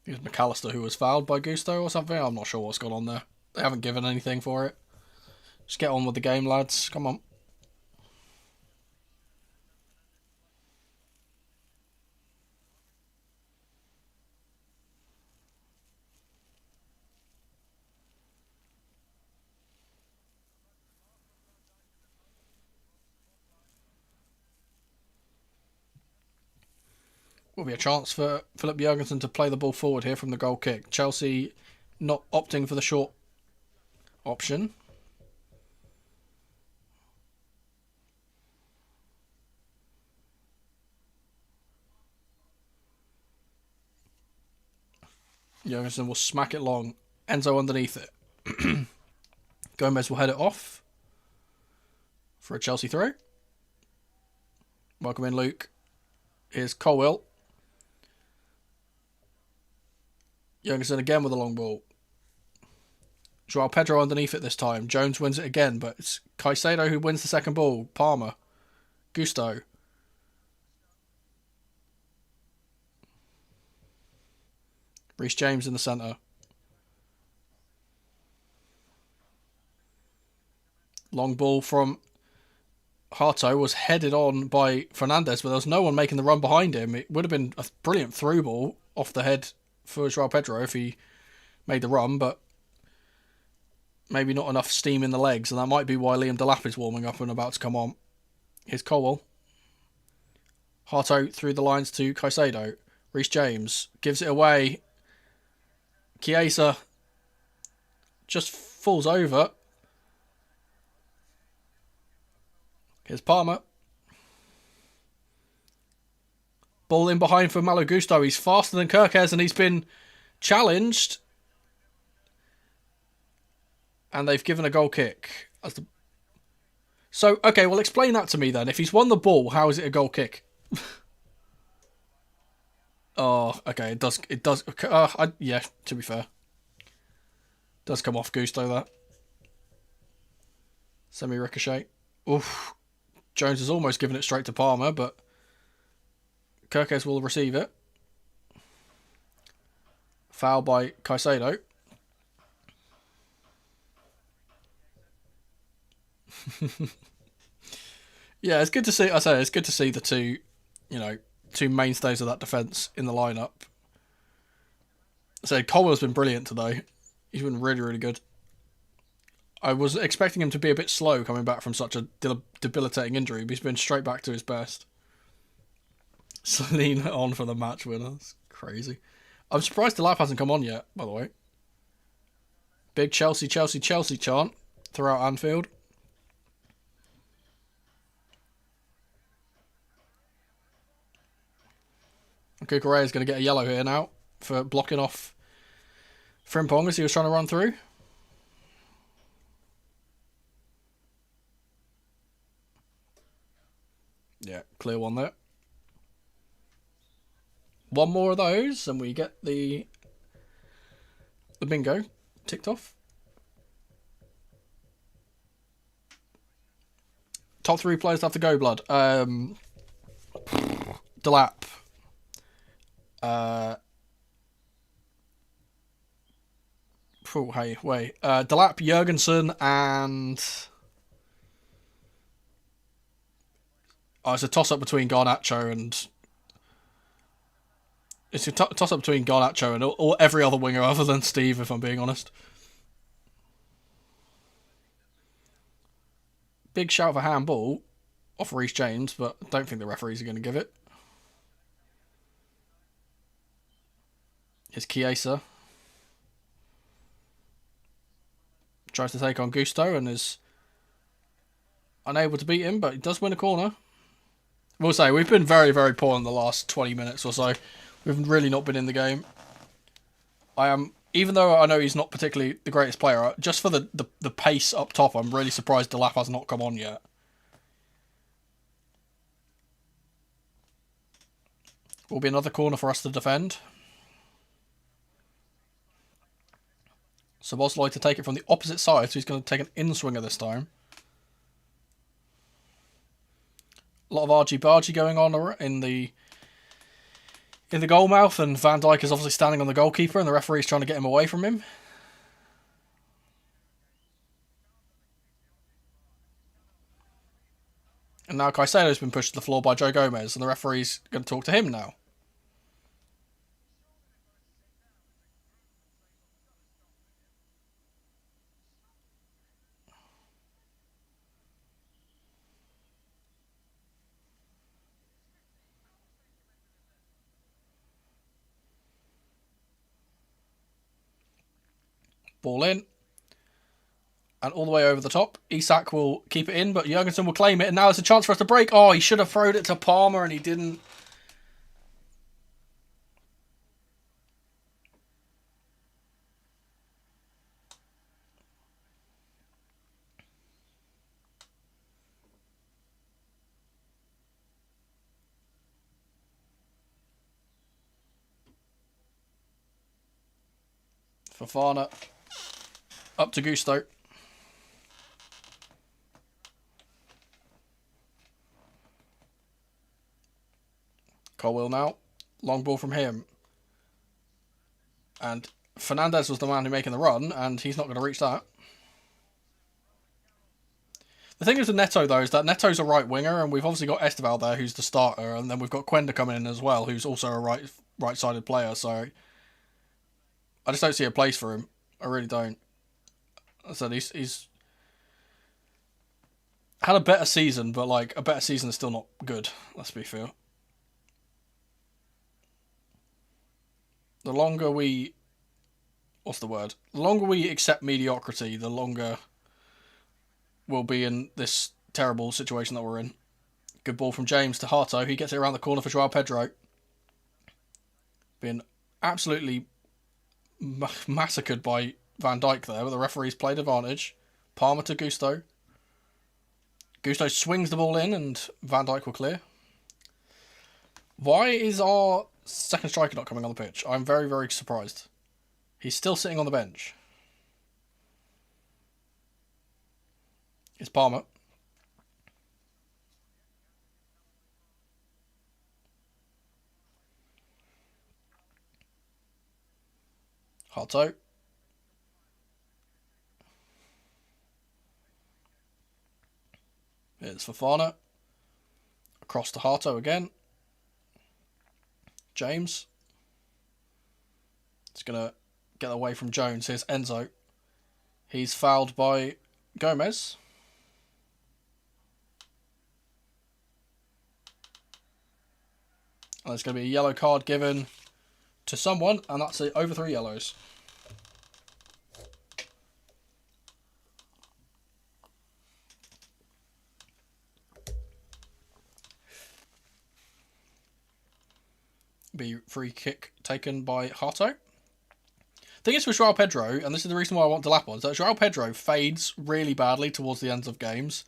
It was McAllister who was fouled by Gusto or something. I'm not sure what's gone on there. They haven't given anything for it. Just get on with the game, lads. Come on. Will be a chance for Philip Jurgensen to play the ball forward here from the goal kick. Chelsea not opting for the short option. Jurgensen will smack it long. Enzo underneath it. Gomez will head it off for a Chelsea throw. Welcome in, Luke. Here's Colwell. Jurgensen again with a long ball. Joao Pedro underneath it this time. Jones wins it again, but it's Caicedo who wins the second ball. Palmer. Gusto. Reece James in the centre. Long ball from Harto was headed on by Fernandes, but there was no one making the run behind him. It would have been a brilliant through ball off the head for Joao Pedro if he made the run, but maybe not enough steam in the legs, and that might be why Liam Delap is warming up and about to come on. Here's Colwell. Harto through the lines to Caicedo. Reece James gives it away. Chiesa just falls over. Here's Palmer. Ball in behind for Malo Gusto. He's faster than Kirkes and he's been challenged. And they've given a goal kick. So, okay, well, explain that to me then. If he's won the ball, how is it a goal kick? Oh, okay, it does. Yeah, to be fair. Does come off Gusto, that. Semi-ricochet. Oof. Jones has almost given it straight to Palmer, but Kirkes will receive it. Foul by Caicedo. Yeah, it's good to see. It's good to see the two mainstays of that defence in the lineup. Colwell's been brilliant today. He's been really, really good. I was expecting him to be a bit slow coming back from such a debilitating injury, but he's been straight back to his best. Celine on for the match winner. That's crazy. I'm surprised Delap hasn't come on yet, by the way. Big Chelsea, Chelsea, Chelsea chant throughout Anfield. Kukurea is going to get a yellow here now for blocking off Frimpong as he was trying to run through. Yeah, clear one there. One more of those and we get the bingo ticked off. Top 3 players have to go, blood. Delap. Delap, Jurgensen, and it's a toss-up between Garnacho and or every other winger other than Steve, if I'm being honest. Big shout for handball off Reece James, but I don't think the referees are going to give it. Here's Chiesa. Tries to take on Gusto and is unable to beat him, but he does win a corner. We'll say, we've been very, very poor in the last 20 minutes or so. We've really not been in the game. Even though I know he's not particularly the greatest player, just for the pace up top, I'm really surprised Delap has not come on yet. Will be another corner for us to defend. So Bosley to take it from the opposite side, so he's going to take an in-swinger this time. A lot of argy-bargy going on in the goal mouth, and Van Dijk is obviously standing on the goalkeeper, and the referee's trying to get him away from him. And now Caicedo's been pushed to the floor by Joe Gomez, and the referee's going to talk to him now. Ball in. And all the way over the top. Isak will keep it in, but Jurgensen will claim it. And now there's a chance for us to break. Oh, he should have thrown it to Palmer, and he didn't. Fofana. Up to Gusto. Colwill now. Long ball from him. And Fernandez was the man who making the run, and he's not going to reach that. The thing is with Neto, though, is that Neto's a right winger, and we've obviously got Esteval there, who's the starter, and then we've got Quenda coming in as well, who's also a right-sided player, so I just don't see a place for him. I really don't. I said he's had a better season, but like a better season is still not good. Let's be fair. The longer we, the longer we accept mediocrity, the longer we'll be in this terrible situation that we're in. Good ball from James to Harto. He gets it around the corner for Joao Pedro. Been absolutely massacred by Van Dijk there, but the referee's played advantage. Palmer to Gusto. Gusto swings the ball in, and Van Dijk will clear. Why is our second striker not coming on the pitch? I'm very, very surprised. He's still sitting on the bench. It's Palmer. Harto. It's Fofana. Across to Harto again. James. It's going to get away from Jones. Here's Enzo. He's fouled by Gomez. And there's going to be a yellow card given to someone, and that's it, over 3 yellows. Be free kick taken by Harto. Thing is with Joao Pedro, and this is the reason why I want Delap on, is that Joao Pedro fades really badly towards the ends of games.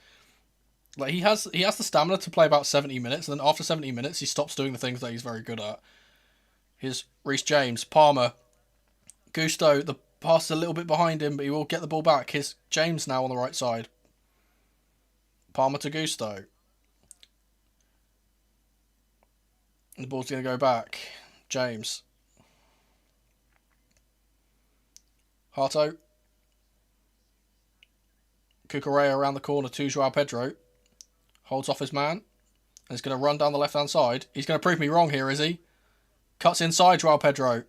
Like he has the stamina to play about 70 minutes, and then after 70 minutes he stops doing the things that he's very good at. Here's Reece James, Palmer, Gusto. The pass is a little bit behind him, but he will get the ball back. Here's James now on the right side. Palmer to Gusto. And the ball's going to go back. James. Harto. Cucurella around the corner to Joao Pedro. Holds off his man. And he's going to run down the left-hand side. He's going to prove me wrong here, is he? Cuts inside Joao Pedro.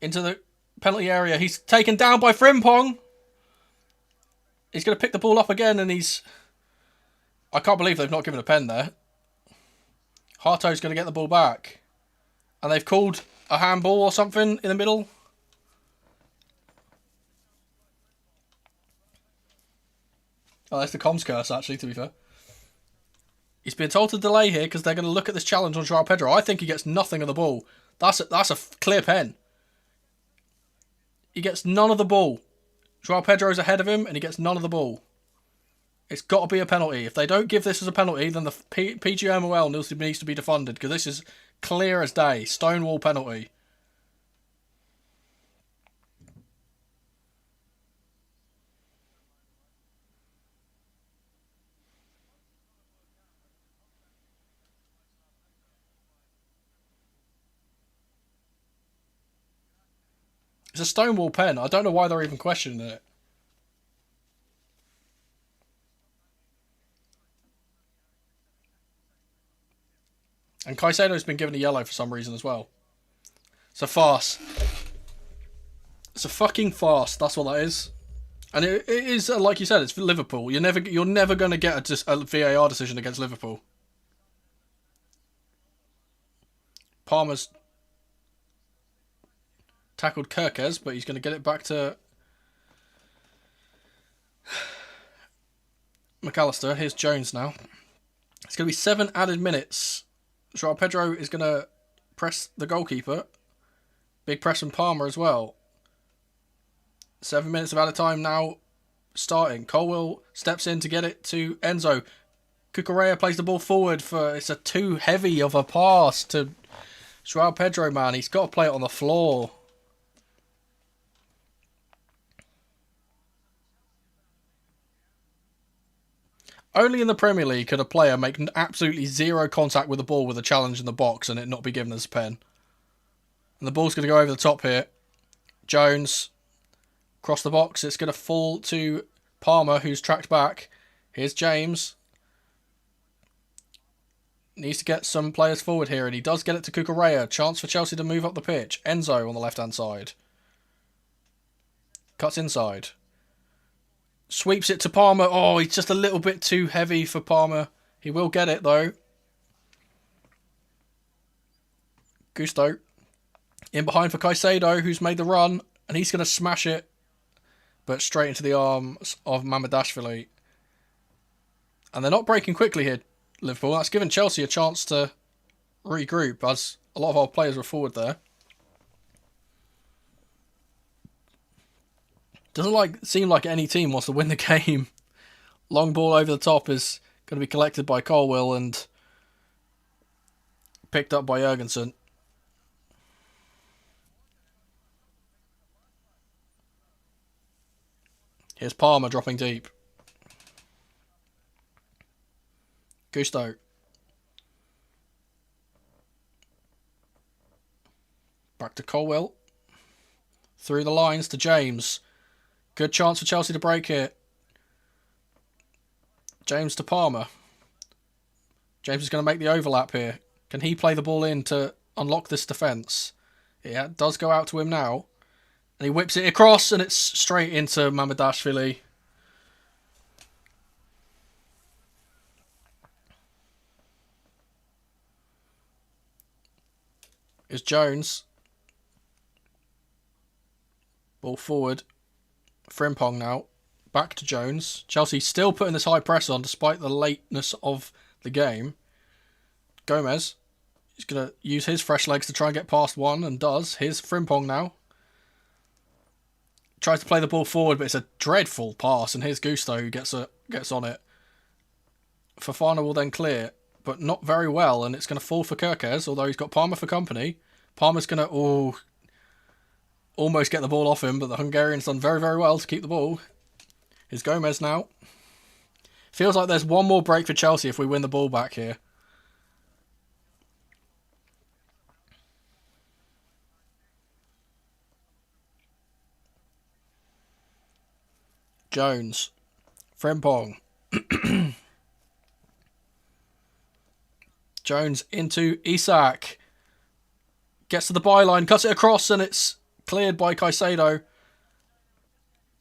Into the penalty area. He's taken down by Frimpong. He's going to pick the ball up again, and he's I can't believe they've not given a pen there. Harto's going to get the ball back. And they've called a handball or something in the middle. Oh, that's the comms curse, actually, to be fair. He's been told to delay here because they're going to look at this challenge on João Pedro. I think he gets nothing of the ball. That's a clear pen. He gets none of the ball. João Pedro's ahead of him and he gets none of the ball. It's got to be a penalty. If they don't give this as a penalty, then the PGMOL needs to be defunded because this is clear as day. Stonewall penalty. It's a Stonewall pen. I don't know why they're even questioning it. And Caicedo's been given a yellow for some reason as well. It's a farce. It's a fucking farce. That's what that is. And it is, like you said, it's for Liverpool. You're never going to get a VAR decision against Liverpool. Palmer's tackled Kirkes, but he's going to get it back to McAllister. Here's Jones now. It's going to be 7 added minutes. João Pedro is going to press the goalkeeper. Big press from Palmer as well. 7 minutes of added time now starting. Colwill steps in to get it to Enzo. Cucurella plays the ball forward for... It's a too heavy of a pass to João Pedro, man. He's got to play it on the floor. Only in the Premier League could a player make absolutely zero contact with the ball with a challenge in the box and it not be given as a pen. And the ball's going to go over the top here. Jones, across the box. It's going to fall to Palmer, who's tracked back. Here's James. Needs to get some players forward here, and he does get it to Cucurella. Chance for Chelsea to move up the pitch. Enzo on the left-hand side. Cuts inside. Sweeps it to Palmer. Oh, he's just a little bit too heavy for Palmer. He will get it, though. Gusto. In behind for Caicedo, who's made the run. And he's going to smash it. But straight into the arms of Mamardashvili. And they're not breaking quickly here, Liverpool. That's given Chelsea a chance to regroup, as a lot of our players were forward there. Doesn't seem like any team wants to win the game. Long ball over the top is going to be collected by Colwill and picked up by Jurgensen. Here's Palmer dropping deep. Gusto. Back to Colwill. Through the lines to James. Good chance for Chelsea to break here. James to Palmer. James is going to make the overlap here. Can he play the ball in to unlock this defence? Yeah, it does go out to him now. And he whips it across and it's straight into Mamardashvili. Here's Jones. Ball forward. Frimpong now. Back to Jones. Chelsea still putting this high press on despite the lateness of the game. Gomez. He's going to use his fresh legs to try and get past one and does. Here's Frimpong now. Tries to play the ball forward, but it's a dreadful pass. And here's Gusto who gets on it. Fofana will then clear, but not very well. And it's going to fall for Kirkes, although he's got Palmer for company. Palmer's going to almost get the ball off him, but the Hungarian's done very, very well to keep the ball. Here's Gomez now. Feels like there's one more break for Chelsea if we win the ball back here. Jones. Frimpong. Jones into Isak. Gets to the byline, cuts it across, and it's cleared by Caicedo.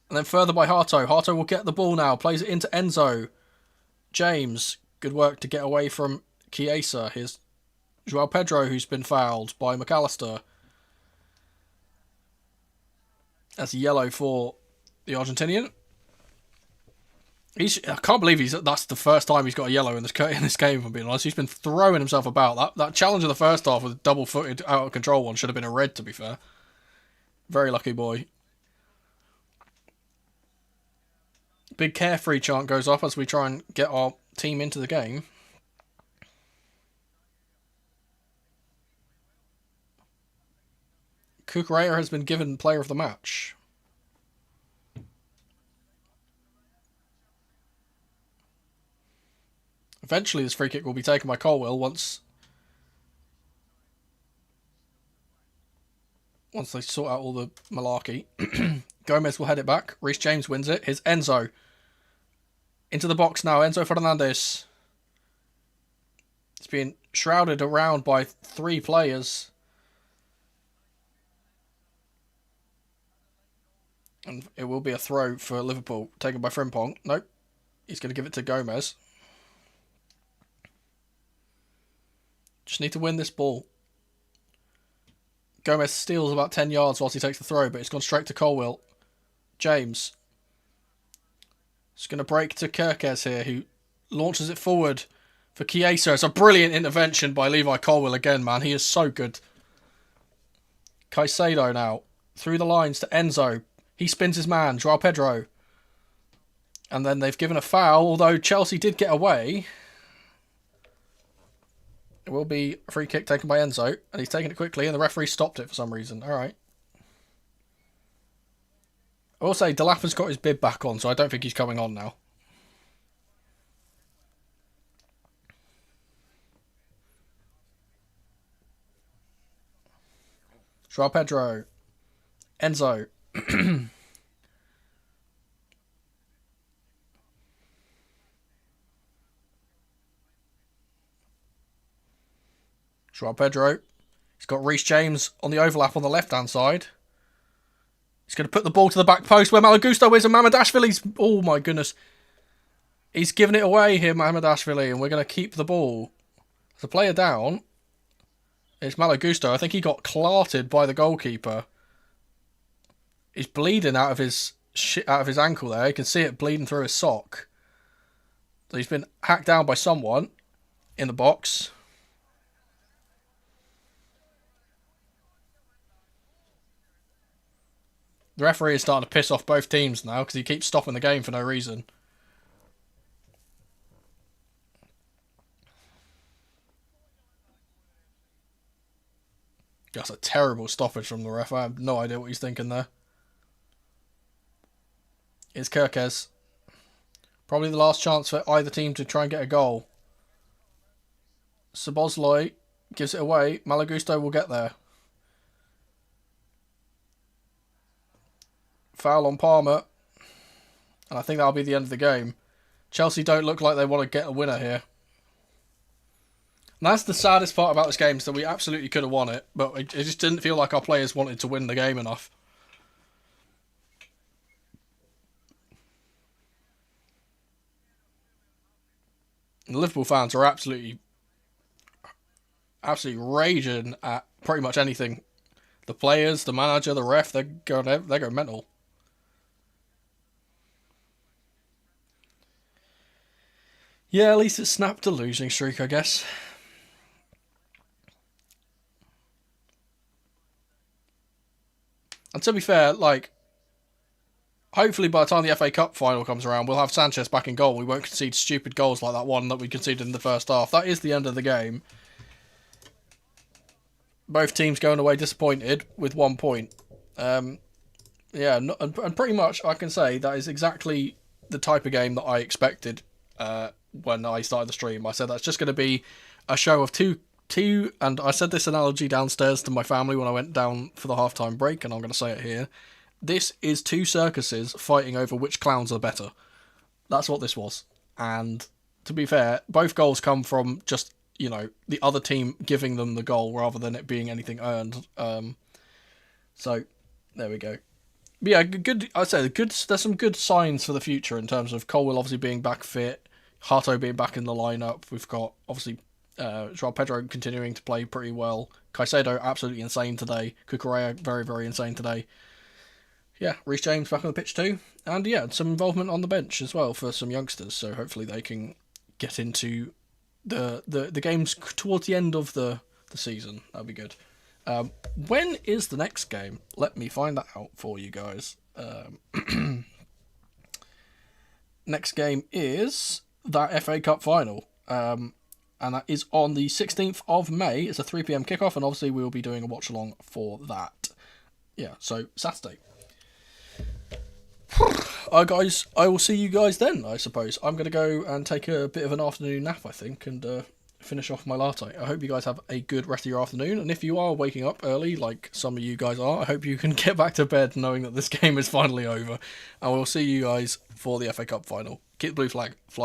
And then further by Harto. Harto will get the ball now. Plays it into Enzo. James, good work to get away from Chiesa. Here's Joao Pedro, who's been fouled by McAllister. That's a yellow for the Argentinian. I can't believe that's the first time he's got a yellow in this game, if I'm being honest. He's been throwing himself about. That challenge of the first half with double-footed, out-of-control one should have been a red, to be fair. Very lucky boy. Big carefree chant goes up as we try and get our team into the game. Cucurella has been given player of the match. Eventually this free kick will be taken by Colwill once they sort out all the malarkey. Gomez will head it back. Reece James wins it. Here's Enzo. Into the box now. Enzo Fernandez. It's being shrouded around by 3 players. And it will be a throw for Liverpool. Taken by Frimpong. Nope. He's going to give it to Gomez. Just need to win this ball. Gomez steals about 10 yards whilst he takes the throw, but it's gone straight to Colwill. James. It's going to break to Kirkes here, who launches it forward for Chiesa. It's a brilliant intervention by Levi Colwill again, man. He is so good. Caicedo now. Through the lines to Enzo. He spins his man, Joao Pedro. And then they've given a foul, although Chelsea did get away. It will be a free kick taken by Enzo, and he's taken it quickly, and the referee stopped it for some reason. All right. I will say, Delapa's got his bib back on, so I don't think he's coming on now. Joao Pedro. Enzo. Joao Pedro. He's got Reece James on the overlap on the left-hand side. He's going to put the ball to the back post where Malagusto is, and Mamardashvili's... Oh, my goodness. He's given it away here, Mamardashvili, and we're going to keep the ball. There's a player down. It's Malagusto. I think he got clarted by the goalkeeper. He's bleeding out of his ankle there. You can see it bleeding through his sock. So he's been hacked down by someone in the box. The referee is starting to piss off both teams now because he keeps stopping the game for no reason. That's a terrible stoppage from the ref. I have no idea what he's thinking there. It's Kirkes. Probably the last chance for either team to try and get a goal. Szoboszlai gives it away. Malagusto will get there. Foul on Palmer. And I think that'll be the end of the game. Chelsea don't look like they want to get a winner here. And that's the saddest part about this game, is that we absolutely could have won it, but it just didn't feel like our players wanted to win the game enough. And the Liverpool fans are absolutely raging at pretty much anything. The players, the manager, the ref, they're going mental. Yeah, at least it snapped a losing streak, I guess. And to be fair, hopefully by the time the FA Cup final comes around, we'll have Sanchez back in goal. We won't concede stupid goals like that one that we conceded in the first half. That is the end of the game. Both teams going away disappointed with 1 point. And pretty much I can say that is exactly the type of game that I expected when I started the stream. I said that's just going to be a show of two, and I said this analogy downstairs to my family when I went down for the halftime break, and I'm going to say it here. This is 2 circuses fighting over which clowns are better. That's what this was. And to be fair, both goals come from just, the other team giving them the goal rather than it being anything earned. So there we go. But yeah, good. I'd say there's some good signs for the future in terms of Colwill obviously being back fit, Hato being back in the lineup. We've got, obviously, Joao Pedro continuing to play pretty well. Caicedo, absolutely insane today. Cucurella, very, very insane today. Yeah, Reece James back on the pitch too. And yeah, some involvement on the bench as well for some youngsters. So hopefully they can get into the games towards the end of the season. That'd be good. When is the next game? Let me find that out for you guys. Next game is that FA Cup final. And that is on the 16th of May. It's a 3 p.m. kickoff, and obviously we'll be doing a watch along for that. Yeah, so Saturday. Guys, I will see you guys then, I suppose. I'm going to go and take a bit of an afternoon nap, I think, and finish off my latte. I hope you guys have a good rest of your afternoon, and if you are waking up early, like some of you guys are, I hope you can get back to bed knowing that this game is finally over, and we'll see you guys for the FA Cup final. Keep the blue flag flying.